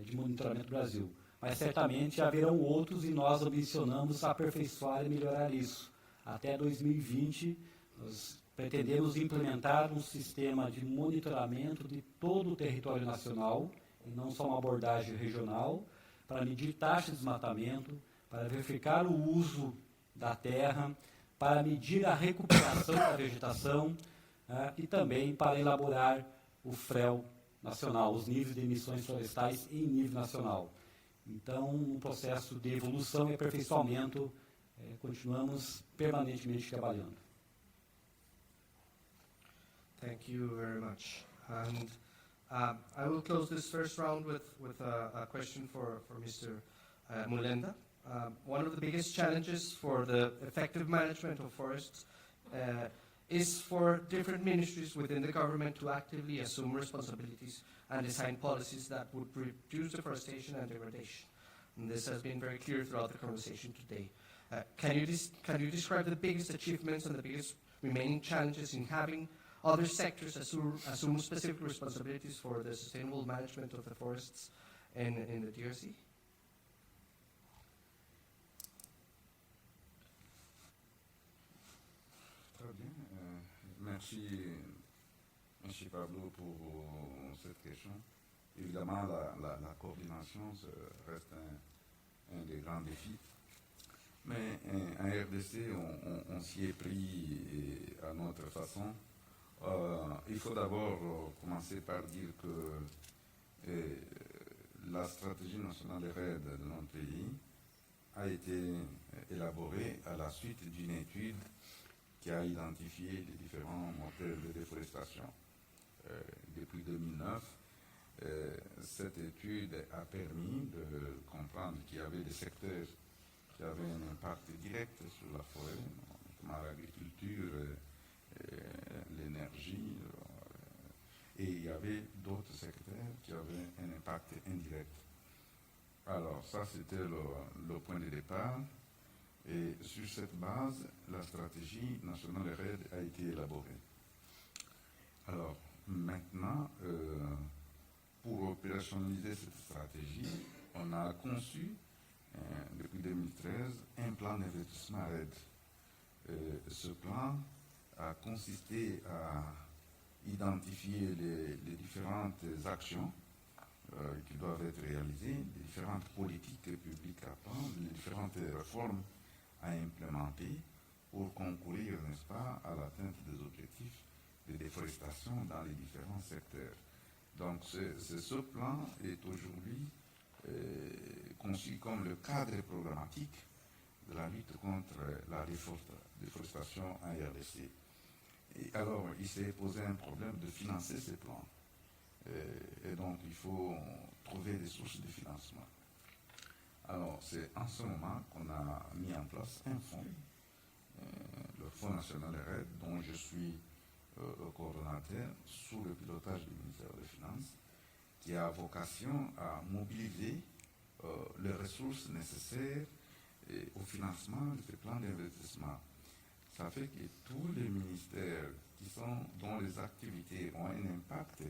de monitoramento do Brasil. Mas certamente haverão outros e nós ambicionamos aperfeiçoar e melhorar isso. Até 2020, nós pretendemos implementar um sistema de monitoramento de todo o território nacional, e não só uma abordagem regional, para medir taxas de desmatamento, para verificar o uso da terra, para medir a recuperação da vegetação e também para elaborar o FREL nacional, os níveis de emissões florestais em nível nacional. Então, um processo de evolução e aperfeiçoamento, continuamos permanentemente trabalhando. Thank you very much. And I will close this first round with a question for Mr. Mulenda. One of the biggest challenges for the effective management of forests is for different ministries within the government to actively assume responsibilities and design policies that would reduce deforestation and degradation. And this has been very clear throughout the conversation today. Can you describe the biggest achievements and the biggest remaining challenges in having other sectors assume specific responsibilities for the sustainable management of the forests in the DRC? Très bien. Merci, M. Pablo, pour cette question. Évidemment, la coordination reste un des grands défis. Mais en RDC, on s'y est pris à notre façon. Il faut d'abord commencer par dire que la stratégie nationale de RED de notre pays a été élaborée à la suite d'une étude qui a identifié les différents moteurs de déforestation. Depuis 2009, cette étude a permis de comprendre qu'il y avait des secteurs qui avaient un impact direct sur la forêt, comme l'agriculture, l'énergie, et il y avait d'autres secteurs qui avaient un impact indirect. Alors ça, c'était le point de départ. Et sur cette base, la stratégie nationale RED a été élaborée. Alors maintenant, pour opérationnaliser cette stratégie, on a conçu depuis 2013 un plan d'investissement RED. Ce plan a consisté à identifier les différentes actions qui doivent être réalisées, les différentes politiques publiques à prendre, les différentes réformes à implémenter pour concourir, n'est-ce pas, à l'atteinte des objectifs de déforestation dans les différents secteurs. Donc ce plan est aujourd'hui conçu comme le cadre programmatique de la lutte contre la déforestation en RDC. Et alors, il s'est posé un problème de financer ces plans. Et donc, il faut trouver des sources de financement. Alors, c'est en ce moment qu'on a mis en place un fonds, le Fonds national RED, dont je suis le coordonnateur sous le pilotage du ministère des Finances, qui a vocation à mobiliser les ressources nécessaires au financement de ces plans d'investissement. Ça fait que tous les ministères dont les activités ont un impact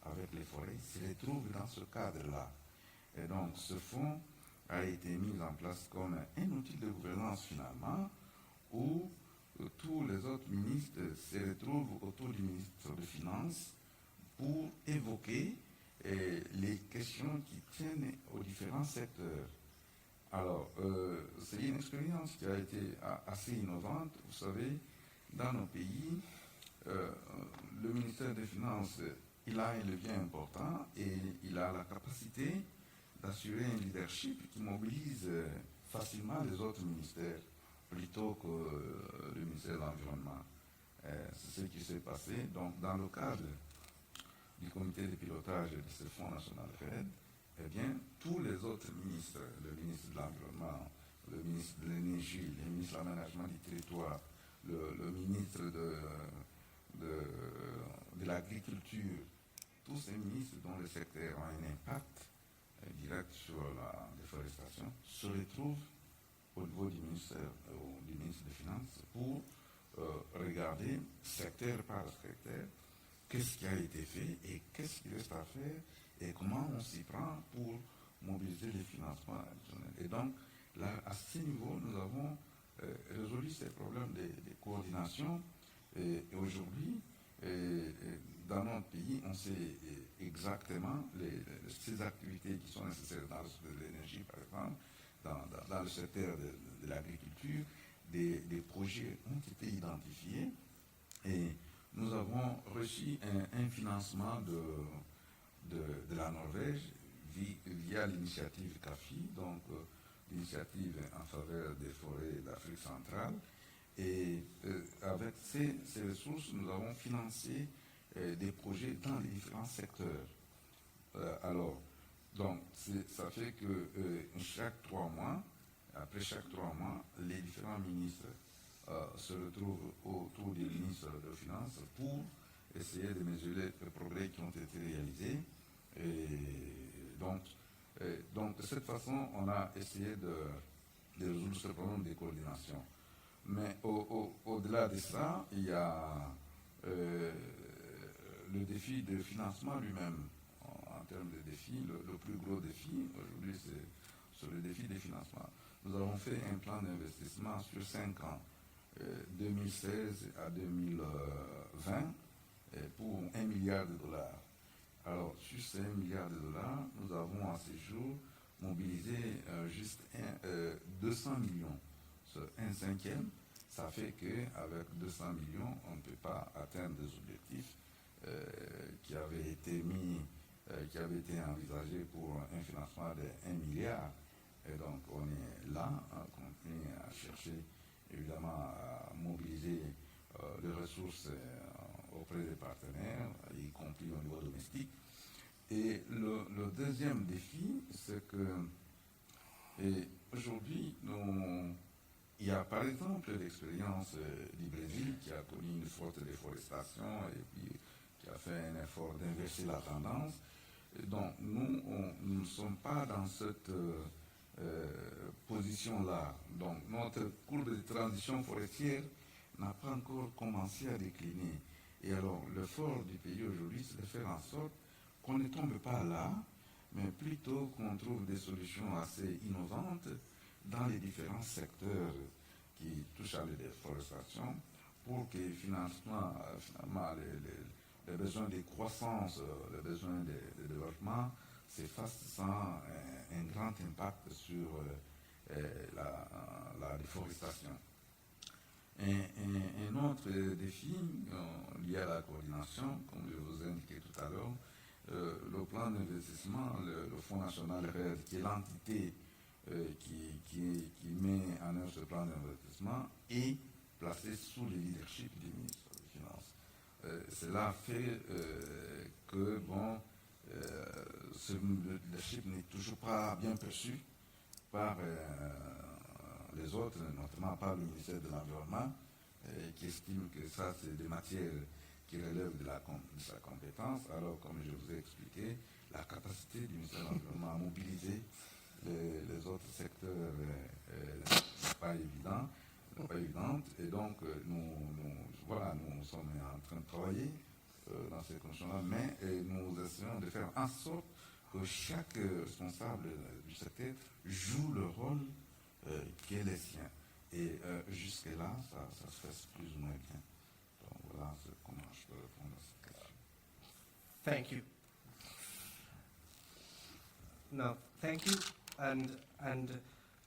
avec les forêts se retrouvent dans ce cadre-là. Et donc, ce fonds a été mis en place comme un outil de gouvernance finalement, où tous les autres ministres se retrouvent autour du ministre des Finances pour évoquer les questions qui tiennent aux différents secteurs. Alors, c'est une expérience qui a été assez innovante. Vous savez, dans nos pays, le ministère des Finances, il a un levier important et il a la capacité d'assurer un leadership qui mobilise facilement les autres ministères plutôt que le ministère de l'Environnement. C'est ce qui s'est passé. Donc, dans le cadre du comité de pilotage de ce Fonds national RED, eh bien, tous les autres ministres, le ministre de l'Environnement, le ministre de l'Énergie, le ministre de l'Aménagement du Territoire, le ministre de l'Agriculture, tous ces ministres dont le secteur a un impact direct sur la déforestation, se retrouvent au niveau du ministre des Finances pour regarder secteur par secteur qu'est-ce qui a été fait et qu'est-ce qui reste à faire et comment on s'y prend pour mobiliser les financements additionnels. Et donc, là, à ce niveau, nous avons résolu ces problèmes de coordination. Et aujourd'hui, dans notre pays, on sait exactement ces activités qui sont nécessaires dans le secteur de l'énergie, par exemple, dans le secteur de l'agriculture. Des projets ont été identifiés et nous avons reçu un financement de la Norvège via l'initiative CAFI, donc l'initiative en faveur des forêts d'Afrique centrale. Et avec ces ressources, nous avons financé des projets dans les différents secteurs. Donc, ça fait que après chaque 3 mois, les différents ministres se retrouvent autour du ministre des Finances pour essayer de mesurer les progrès qui ont été réalisés. Et donc, Donc, de cette façon, on a essayé de résoudre ce problème de coordination. Mais au-delà de ça, il y a le défi de financement lui-même. En termes de défis, le plus gros défi aujourd'hui, c'est sur le défi des financements. Nous avons fait un plan d'investissement sur 5 ans, 2016 à 2020, pour $1 milliard. Alors, sur ces $1 milliard, nous avons à ce jour mobilisé juste 200 millions. Sur un cinquième, ça fait qu'avec 200 millions, on ne peut pas atteindre des objectifs qui avaient été envisagés pour un financement de 1 milliard. Et donc, on est là, on continue à chercher, évidemment, à mobiliser les ressources auprès des partenaires, y compris au niveau domestique. Et le deuxième défi, c'est que aujourd'hui, il y a par exemple l'expérience du Brésil qui a connu une forte déforestation et puis qui a fait un effort d'inverser la tendance. Et donc, nous ne sommes pas dans cette position-là. Donc, notre courbe de transition forestière n'a pas encore commencé à décliner. Et alors, l'effort du pays aujourd'hui, c'est de faire en sorte qu'on ne tombe pas là, mais plutôt qu'on trouve des solutions assez innovantes dans les différents secteurs qui touchent à la déforestation pour que finalement les besoins de croissance, les besoins de développement s'effacent sans un grand impact sur la déforestation. Un autre défi lié à la coordination, comme je vous ai indiqué tout à l'heure, le plan d'investissement, le Fonds national RED, qui est l'entité qui met en œuvre ce plan d'investissement, est placé sous le leadership du ministre des Finances. Cela fait que, ce leadership n'est toujours pas bien perçu par les autres, notamment par le ministère de l'Environnement, qui estime que ça, c'est des matières qui relèvent de sa compétence. Alors, comme je vous ai expliqué, la capacité du ministère de l'Environnement à mobiliser les autres secteurs n'est pas évidente. Et donc, nous sommes en train de travailler dans ces conditions-là, mais nous essayons de faire en sorte que chaque responsable du secteur joue le rôle qui est le sien. Et jusque-là, ça se fait plus ou moins bien. Donc voilà comment je peux répondre à cette question. Thank you. No, thank you. And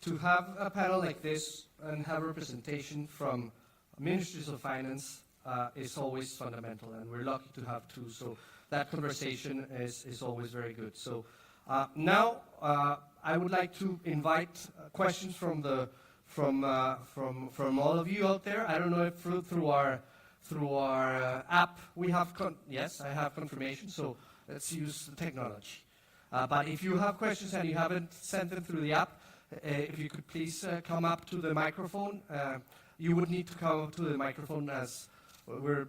to have a panel like this and have representation from ministries of finance is always fundamental, and we're lucky to have two. So that conversation is always very good. So now I would like to invite questions from all of you out there. I don't know if through our app we have yes, I have confirmation. So let's use the technology. But if you have questions and you haven't sent them through the app, if you could please come up to the microphone. You would need to come up to the microphone as we're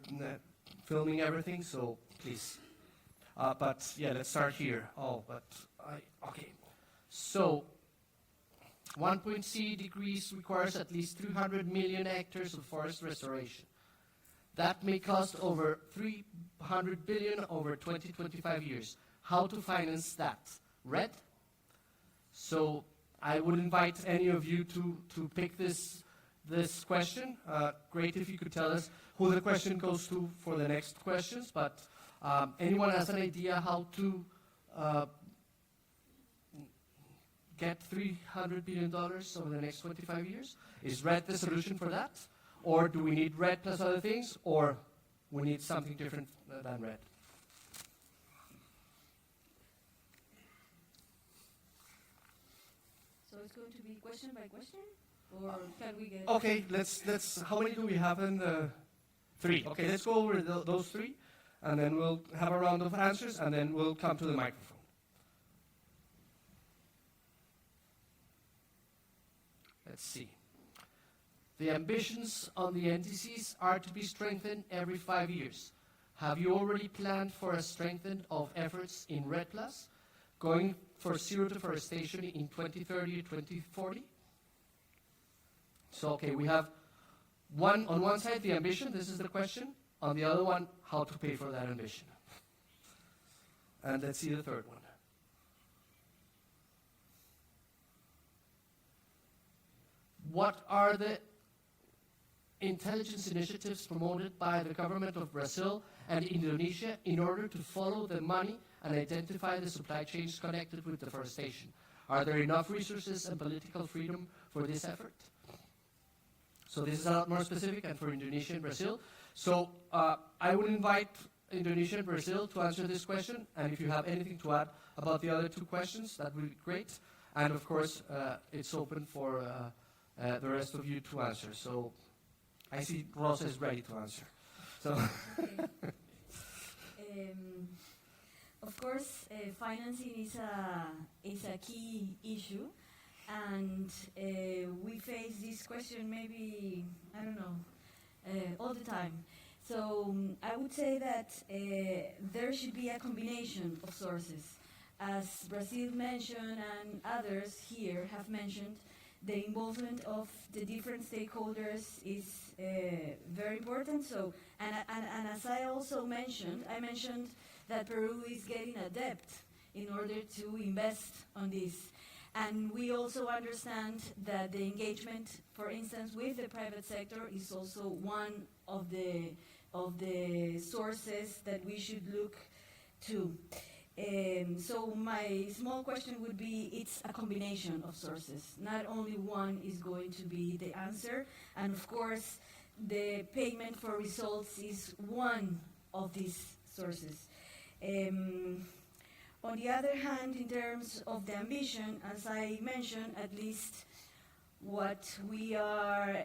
filming everything, so please. But yeah, let's start here. Okay. So 1.C degrees requires at least 300 million hectares of forest restoration. That may cost over 300 billion over 20-25 years. How to finance that? RED? So I would invite any of you to pick this question. Great if you could tell us who the question goes to for the next questions, but anyone has an idea how to get $300 billion over the next 25 years? Is RED the solution for that? Or do we need RED plus other things? Or we need something different than RED? So it's going to be question by question? Or can we get... Okay, let's. How many do we have in the 3? Okay, let's go over those 3, and then we'll have a round of answers, and then we'll come to the microphone. Let's see. The ambitions on the NDCs are to be strengthened every 5 years. Have you already planned for a strengthened of efforts in RED+, going for zero deforestation in 2030 or 2040? So, okay, we have on one side the ambition, this is the question. On the other one, how to pay for that ambition. And let's see the third one. What are the intelligence initiatives promoted by the government of Brazil and Indonesia in order to follow the money and identify the supply chains connected with deforestation? Are there enough resources and political freedom for this effort? So this is a lot more specific, and for Indonesia and Brazil. So I would invite Indonesia and Brazil to answer this question, and if you have anything to add about the other two questions, that would be great. And of course, it's open for the rest of you to answer. So I see Rosa is ready to answer. So. Of course, financing is a key issue, and we face this question maybe, I don't know, all the time. So I would say that there should be a combination of sources. As Brazil mentioned and others here have mentioned, the involvement of the different stakeholders is very important. So, and as I also mentioned, that Peru is getting a debt in order to invest on this. And we also understand that the engagement, for instance, with the private sector is also one of the sources that we should look to. So my small question would be, it's a combination of sources. Not only one is going to be the answer. And of course, the payment for results is one of these sources. On the other hand, in terms of the ambition, as I mentioned, at least what we are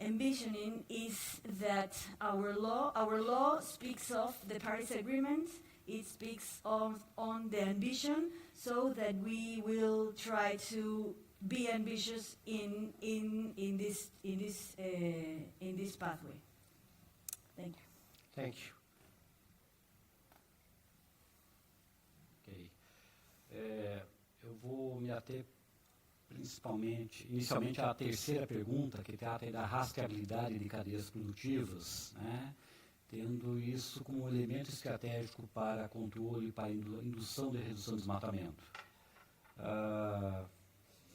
envisioning is that our law speaks of the Paris Agreement. It speaks on the ambition, so that we will try to be ambitious in this pathway. Thank you. Thank you. Eu vou me ater inicialmente à terceira pergunta, que trata da rastreabilidade de cadeias produtivas, né, tendo isso como elemento estratégico para controle e para indução de redução do desmatamento.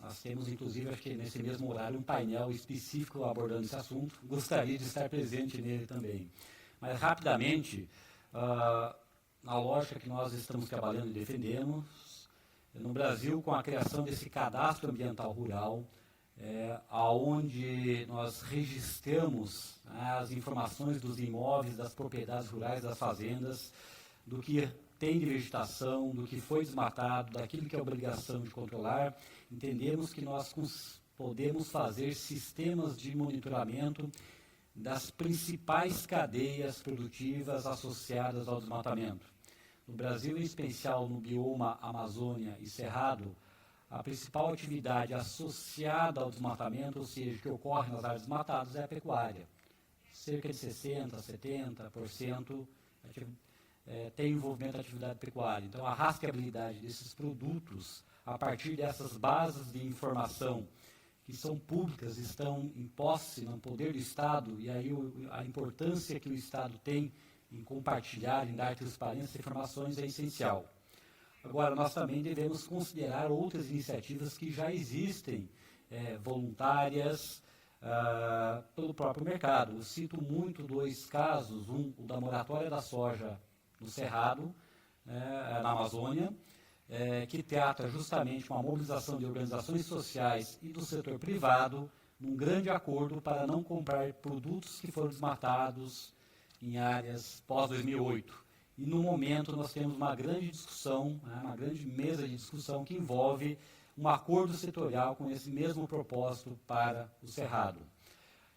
Nós temos, inclusive, acho que nesse mesmo horário, um painel específico abordando esse assunto. Gostaria de estar presente nele também. Mas, rapidamente, na lógica que nós estamos trabalhando e defendemos, no Brasil, com a criação desse cadastro ambiental rural, onde nós registramos as informações dos imóveis, das propriedades rurais, das fazendas, do que tem de vegetação, do que foi desmatado, daquilo que é obrigação de controlar, entendemos que nós podemos fazer sistemas de monitoramento das principais cadeias produtivas associadas ao desmatamento. No Brasil, em especial no bioma Amazônia e Cerrado, a principal atividade associada ao desmatamento, ou seja, que ocorre nas áreas desmatadas, é a pecuária. Cerca de 60%, 70% tem envolvimento da atividade pecuária. Então, a rastreabilidade desses produtos, a partir dessas bases de informação que são públicas, estão em posse, no poder do Estado, e aí a importância que o Estado tem em compartilhar, em dar transparência de informações é essencial. Agora, nós também devemos considerar outras iniciativas que já existem, voluntárias, pelo próprio mercado. Eu cito muito dois casos, o da moratória da soja no Cerrado, na Amazônia, que trata justamente uma mobilização de organizações sociais e do setor privado, num grande acordo para não comprar produtos que foram desmatados em áreas pós-2008. E, no momento, nós temos uma grande discussão, uma grande mesa de discussão que envolve um acordo setorial com esse mesmo propósito para o Cerrado.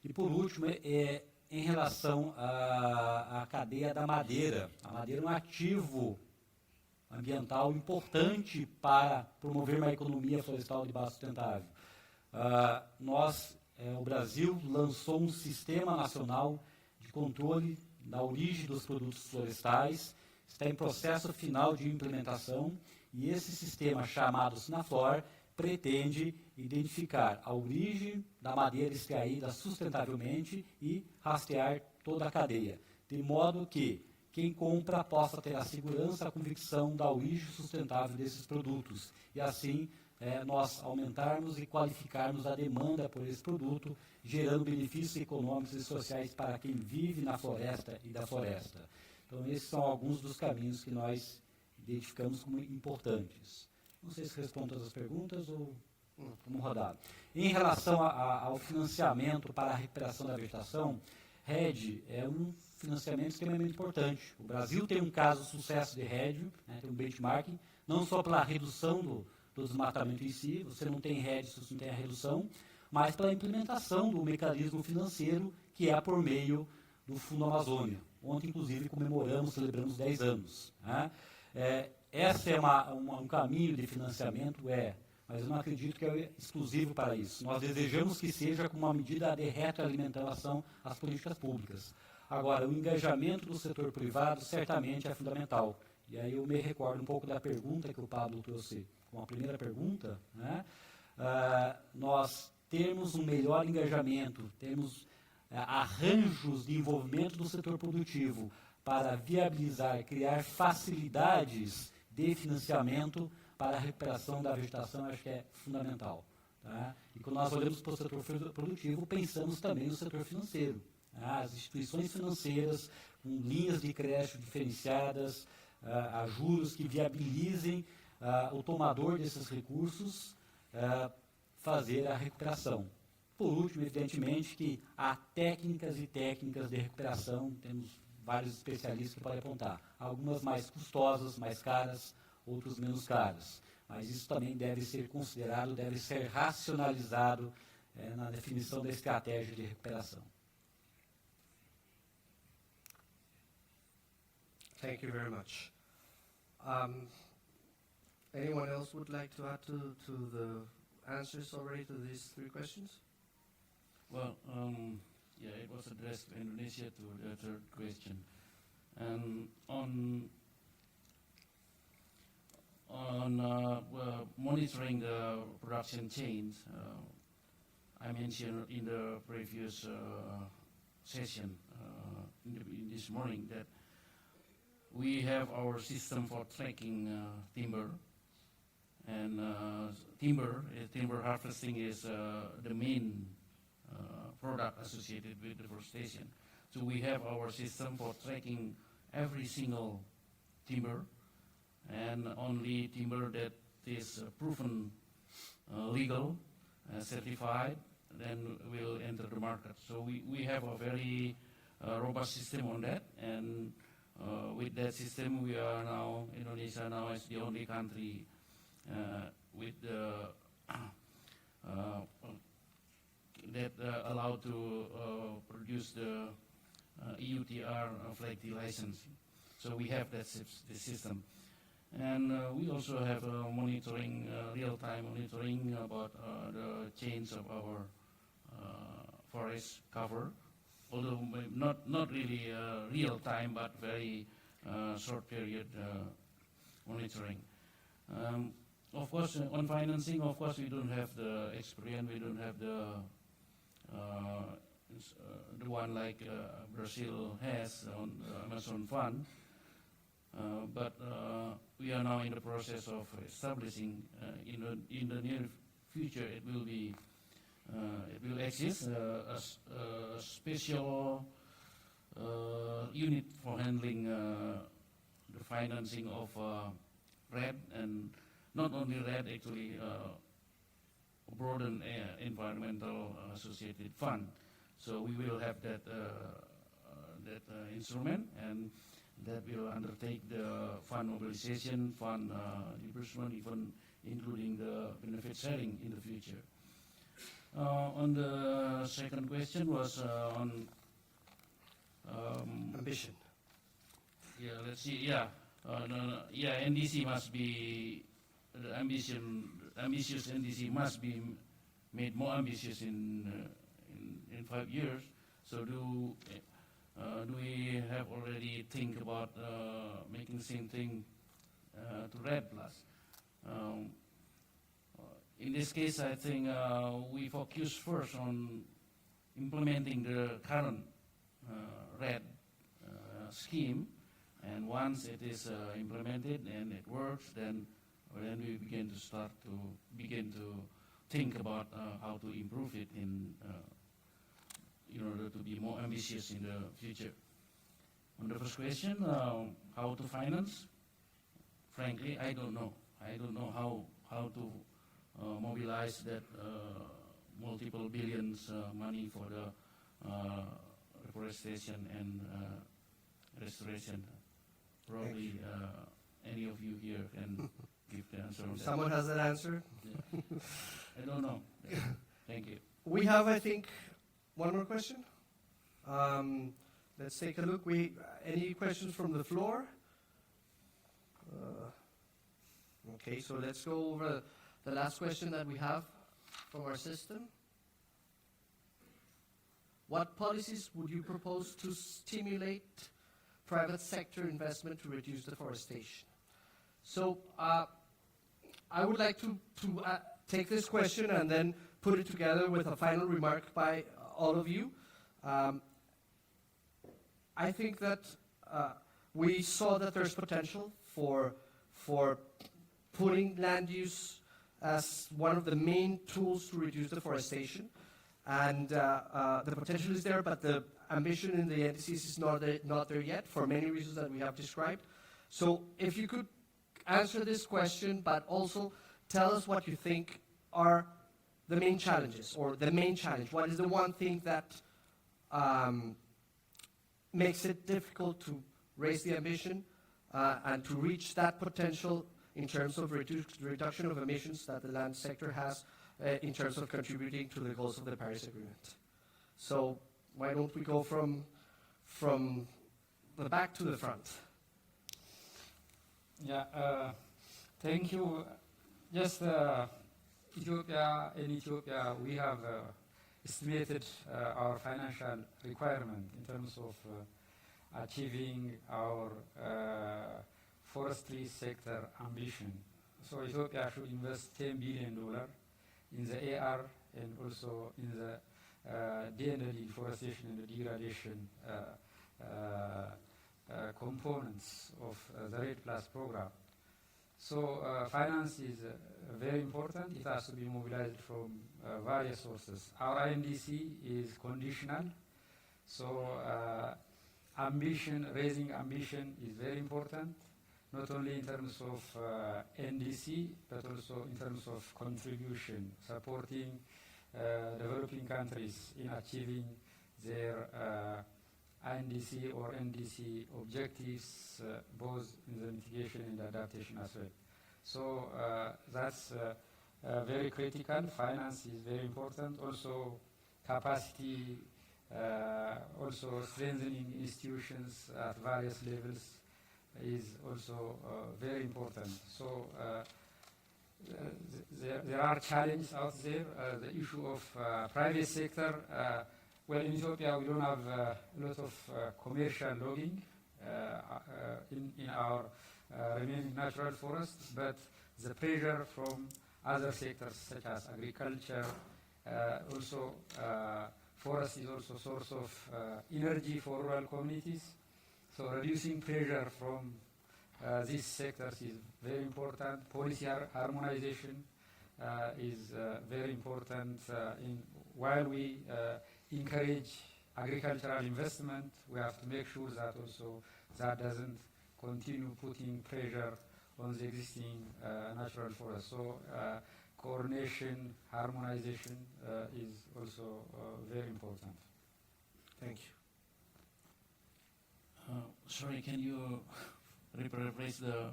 E, por último, em relação à cadeia da madeira. A madeira é um ativo ambiental importante para promover uma economia florestal de base sustentável. O Brasil lançou um sistema nacional de controle da origem dos produtos florestais, está em processo final de implementação e esse sistema chamado Sinaflor pretende identificar a origem da madeira extraída sustentavelmente e rastrear toda a cadeia, de modo que quem compra possa ter a segurança, a convicção da origem sustentável desses produtos e assim nós aumentarmos e qualificarmos a demanda por esse produto, gerando benefícios econômicos e sociais para quem vive na floresta e da floresta. Então, esses são alguns dos caminhos que nós identificamos como importantes. Não sei se respondo todas as perguntas ou vamos rodar. Em relação ao financiamento para a recuperação da vegetação, REDD é um financiamento extremamente importante. O Brasil tem um caso de sucesso de REDD, tem um benchmarking, não só pela redução do desmatamento em si, você não tem REDD se você não tem a redução, mas pela implementação do mecanismo financeiro que é por meio do Fundo Amazônia. Ontem, inclusive, celebramos 10 anos. Esse é um caminho de financiamento, mas eu não acredito que é exclusivo para isso. Nós desejamos que seja como uma medida de retroalimentação às políticas públicas. Agora, o engajamento do setor privado certamente é fundamental. E aí eu me recordo um pouco da pergunta que o Pablo trouxe com a primeira pergunta. Nós temos um melhor engajamento, temos arranjos de envolvimento do setor produtivo para viabilizar, criar facilidades de financiamento para a recuperação da vegetação, acho que é fundamental. Tá? E quando nós olhamos para o setor produtivo, pensamos também no setor financeiro. Tá? As instituições financeiras, com linhas de crédito diferenciadas, a juros que viabilizem o tomador desses recursos fazer a recuperação. Por último, evidentemente, que há técnicas e técnicas de recuperação, temos vários especialistas que podem apontar. Algumas mais custosas, mais caras, outras menos caras. Mas isso também deve ser considerado, deve ser racionalizado na definição da estratégia de recuperação. Thank you very much. Anyone else would like to add to the answers already to these 3 questions? Well, yeah, it was addressed to Indonesia to the third question. And on monitoring the production chains, I mentioned in the previous session in this morning that we have our system for tracking timber, and timber harvesting is the main product associated with deforestation. So we have our system for tracking every single timber, and only timber that is proven legal, certified, then will enter the market. So we have a very robust system on that, and with that system we are now, Indonesia now is the only country with the that allowed to produce the EUTR flag D licensing. So we have that the system. And we also have monitoring, real-time monitoring about the chains of our forest cover, although not really real-time, but very short period monitoring. Of course, on financing, of course, we don't have the experience, we don't have the one like Brazil has on the Amazon Fund, but we are now in the process of establishing in the near future it will exist a special unit for handling the financing of REDD, and not only REDD, actually broader environmental associated fund. So we will have that instrument, and that will undertake the fund mobilization, fund disbursement, even including the benefit sharing in the future. On the second question was on Ambition. Yeah, let's see. Yeah, NDC must be the ambitious NDC must be made more ambitious in 5 years. So do we have already think about making the same thing to REDD Plus? In this case, I think we focus first on implementing the current REDD scheme, and once it is implemented and it works, then we begin to think about how to improve it in order to be more ambitious in the future. On the first question, how to finance? Frankly, I don't know. I don't know how to mobilize that multiple billions money for the reforestation and restoration. Probably any of you here can give the answer on that. Someone has an answer? Yeah. I don't know. Yeah. Thank you. We have, I think, one more question. Let's take a look. Any questions from the floor? Okay, so let's go over the last question that we have from our system. What policies would you propose to stimulate private sector investment to reduce deforestation? So I would like to take this question and then put it together with a final remark by all of you. I think that we saw that there's potential for putting land use as one of the main tools to reduce deforestation. And the potential is there, but the ambition in the NDCs is not there yet for many reasons that we have described. So if you could answer this question, but also tell us what you think are the main challenges, or the main challenge. What is the one thing that makes it difficult to raise the ambition and to reach that potential in terms of reduction of emissions that the land sector has in terms of contributing to the goals of the Paris Agreement? So why don't we go from the back to the front? Yeah, thank you. Just Ethiopia, we have estimated our financial requirement in terms of achieving our forestry sector ambition. So Ethiopia should invest $10 billion in the AR and also in the DND, deforestation and degradation components of the REDD Plus program. So finance is very important. It has to be mobilized from various sources. Our NDC is conditional. So raising ambition is very important, not only in terms of NDC, but also in terms of contribution, supporting developing countries in achieving their NDC or NDC objectives, both in the mitigation and adaptation as well. So that's very critical. Finance is very important. Also capacity, also strengthening institutions at various levels is also very important. So there are challenges out there. The issue of private sector. Well, in Ethiopia, we don't have a lot of commercial logging in our remaining natural forests, but the pressure from other sectors such as agriculture, also forest is also a source of energy for rural communities. So reducing pressure from these sectors is very important. Policy harmonization is very important. While we encourage agricultural investment, we have to make sure that also that doesn't continue putting pressure on the existing natural forests. So coordination, harmonization is also very important. Thank you. Sorry, can you rephrase the...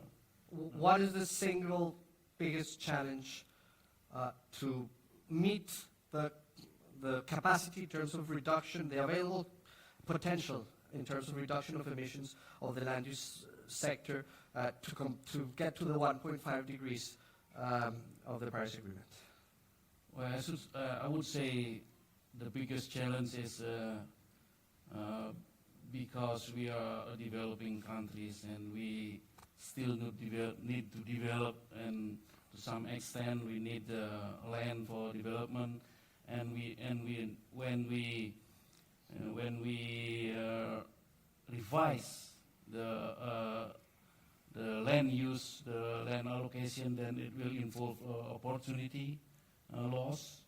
What is the single biggest challenge to meet the capacity in terms of reduction, the available potential in terms of reduction of emissions of the land use sector to get to the 1.5 degrees of the Paris Agreement? Well, I would say the biggest challenge is because we are a developing countries and we still need to develop, and to some extent we need land for development, and when we revise the land use, the land allocation, then it will involve opportunity loss.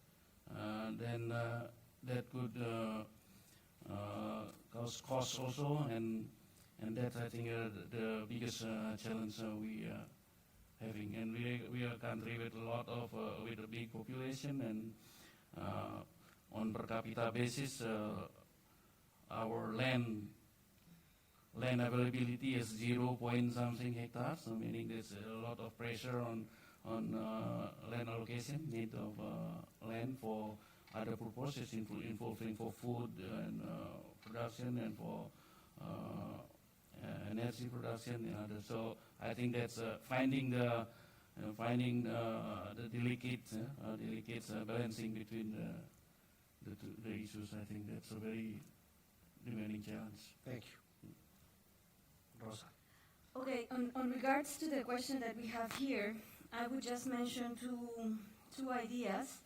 Then that could cause costs also, and that's, I think, the biggest challenge we are having. And we are a country with a lot of with a big population, and on per capita basis, our land availability is 0 point something hectares, so meaning there's a lot of pressure on land allocation, need of land for other purposes, involving for food and production, and for energy production and others. So I think that's finding the delicate balancing between the issues. I think that's a very demanding challenge. Thank you. Rosa. Okay, on regards to the question that we have here, I would just mention two ideas.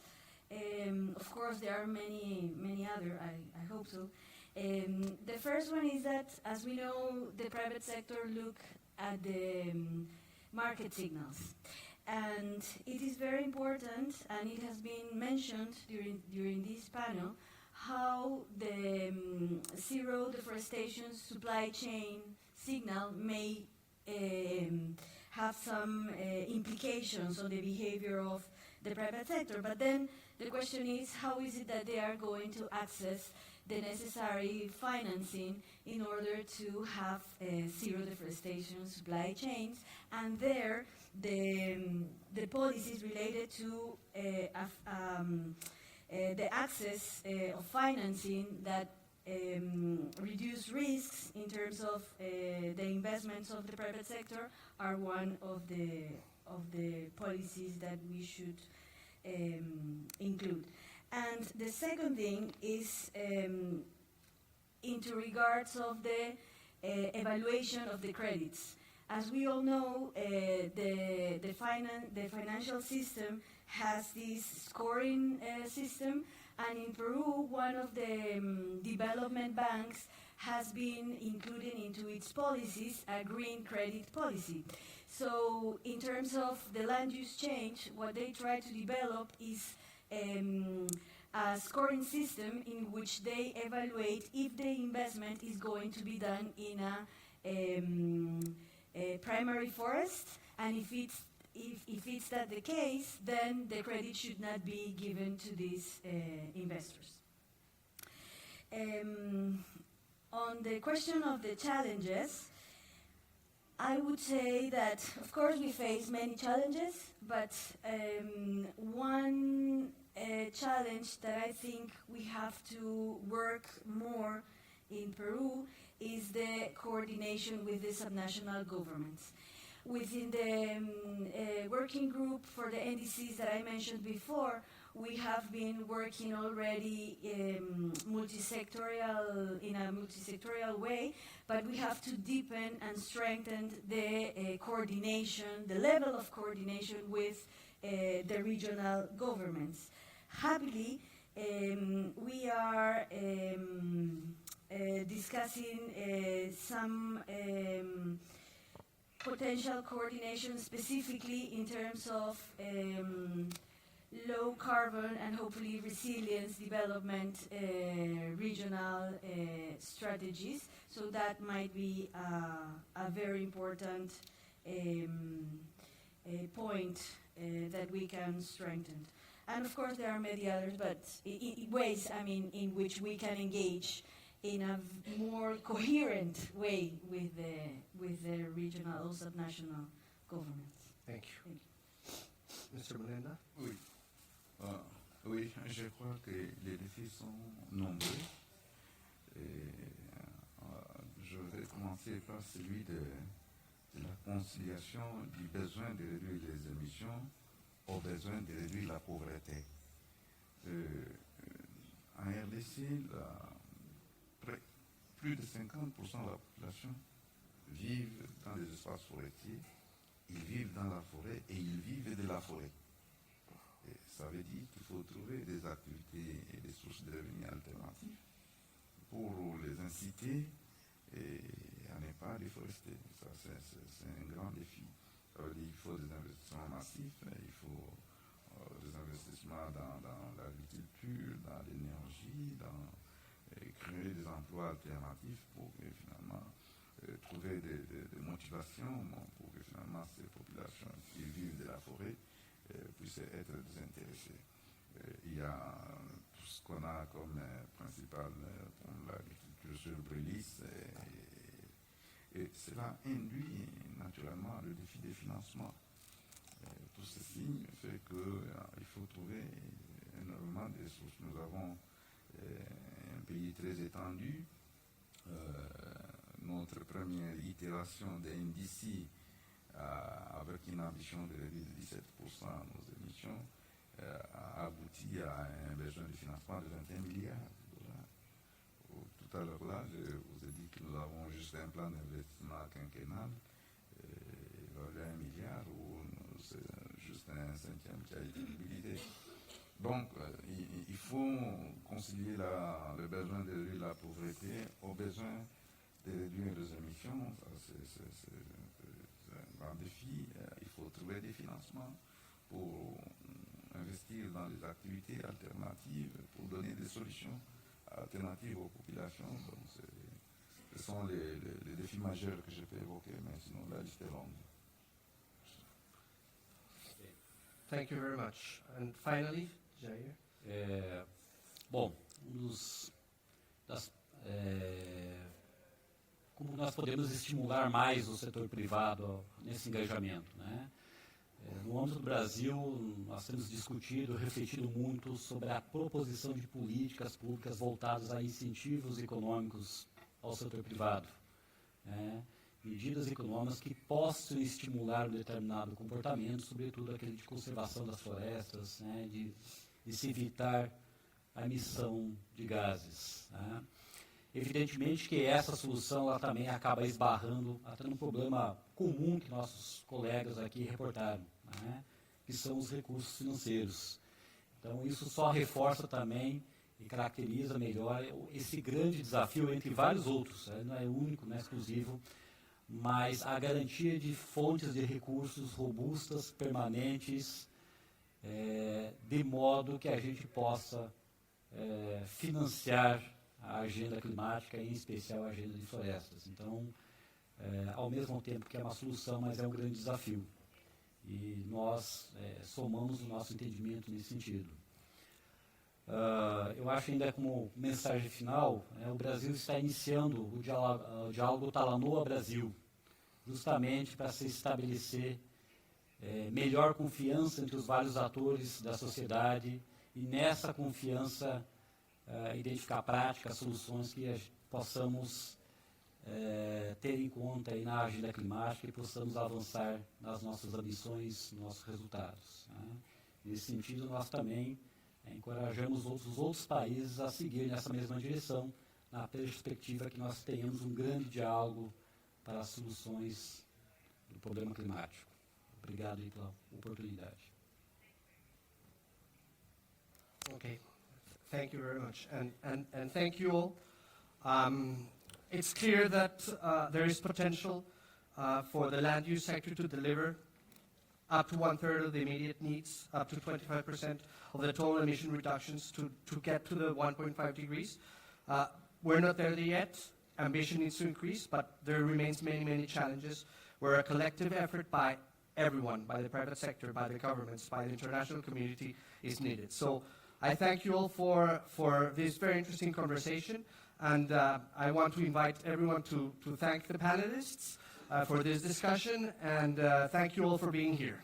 Of course, there are many other, I hope so. The first one is that, as we know, the private sector look at the market signals. And it is very important, and it has been mentioned during this panel, how the zero deforestation supply chain signal may have some implications on the behavior of the private sector. But then the question is, how is it that they are going to access the necessary financing in order to have zero deforestation supply chains? And there, the policies related to the access of financing that reduce risks in terms of the investments of the private sector are one of the policies that we should include. And the second thing is into regards of the evaluation of the credits. As we all know, the financial system has this scoring system, and in Peru, one of the development banks has been included into its policies a green credit policy. So in terms of the land use change, what they try to develop is a scoring system in which they evaluate if the investment is going to be done in a primary forest, and if it's that the case, then the credit should not be given to these investors. On the question of the challenges, I would say that, of course, we face many challenges, but one challenge that I think we have to work more in Peru is the coordination with the subnational governments. Within the working group for the NDCs that I mentioned before, we have been working already in a multi-sectorial way, but we have to deepen and strengthen the coordination, the level of coordination with the regional governments. Happily, we are discussing some potential coordination specifically in terms of low carbon and hopefully resilience development regional strategies. So that might be a very important point that we can strengthen. And of course there are many others, but ways, in which we can engage in a more coherent way with the regional or subnational governments. Thank you. Mr. Mulenda? Oui. Oui, je crois que les défis sont nombreux. Je vais commencer par celui de la conciliation du besoin de réduire les émissions au besoin de réduire la pauvreté. En RDC, plus de 50% de la population vivent dans les espaces forestiers, ils vivent dans la forêt et ils vivent de la forêt. Et ça veut dire qu'il faut trouver des activités et des sources de revenus alternatives pour les inciter à ne pas déforester. Ça, c'est un grand défi. Ça veut dire qu'il faut des investissements massifs, il faut des investissements dans l'agriculture, dans l'énergie, dans créer des emplois alternatifs pour que finalement trouver des motivations pour que finalement ces populations qui vivent de la forêt puissent être désintéressées. Il y a tout ce qu'on a comme principal pour l'agriculture sur brûlis et cela induit naturellement le défi des financements. Tout ceci fait qu'il faut trouver énormément de ressources. Nous avons un pays très étendu. Notre première itération des NDCs avec une ambition de réduire de 17% nos émissions a abouti à un besoin de financement de 21 milliards de dollars. Tout à l'heure là, je vous ai dit que nous avons juste un plan d'investissement quinquennal évalué à 1 milliard où c'est juste un cinquième qui a été mobilisé. Donc, il faut concilier le besoin de réduire la pauvreté au besoin de réduire les émissions. C'est un grand défi. Il faut trouver des financements pour investir dans les activités alternatives, pour donner des solutions alternatives aux populations. Donc, ce sont les défis majeurs que je peux évoquer, mais sinon la liste est longue. Thank you very much. And finally, Jair. Bom, como nós podemos estimular mais o setor privado nesse engajamento, né? No âmbito do Brasil, nós temos discutido, refletido muito sobre a proposição de políticas públicas voltadas a incentivos econômicos ao setor privado, né? Medidas econômicas que possam estimular um determinado comportamento, sobretudo aquele de conservação das florestas, né? de se evitar a emissão de gases, né? Evidentemente que essa solução ela também acaba esbarrando até num problema comum que nossos colegas aqui reportaram, né? Que são os recursos financeiros. Então isso só reforça também e caracteriza melhor esse grande desafio entre vários outros, né? Não é único, não é exclusivo, mas a garantia de fontes de recursos robustas, permanentes, de modo que a gente possa financiar a agenda climática, em especial a agenda de florestas. Então, ao mesmo tempo que é uma solução, mas é um grande desafio. E nós somamos o nosso entendimento nesse sentido. Eu acho ainda como mensagem final, o Brasil está iniciando o diálogo Talanoa-Brasil, justamente para se estabelecer melhor confiança entre os vários atores da sociedade e nessa confiança identificar práticas, soluções que possamos ter em conta aí na agenda climática e possamos avançar nas nossas ambições, nos nossos resultados, né? Nesse sentido, nós também encorajamos os outros países a seguir nessa mesma direção, na perspectiva que nós tenhamos um grande diálogo para as soluções do problema climático. Obrigado aí pela oportunidade. Okay. Thank you very much. And thank you all. It's clear that there is potential for the land use sector to deliver up to 1/3 of the immediate needs, up to 25% of the total emission reductions to get to the 1.5 degrees. We're not there yet. Ambition needs to increase, but there remains many, many challenges where a collective effort by everyone, by the private sector, by the governments, by the international community is needed. So I thank you all for this very interesting conversation, and I want to invite everyone to thank the panelists for this discussion, and thank you all for being here.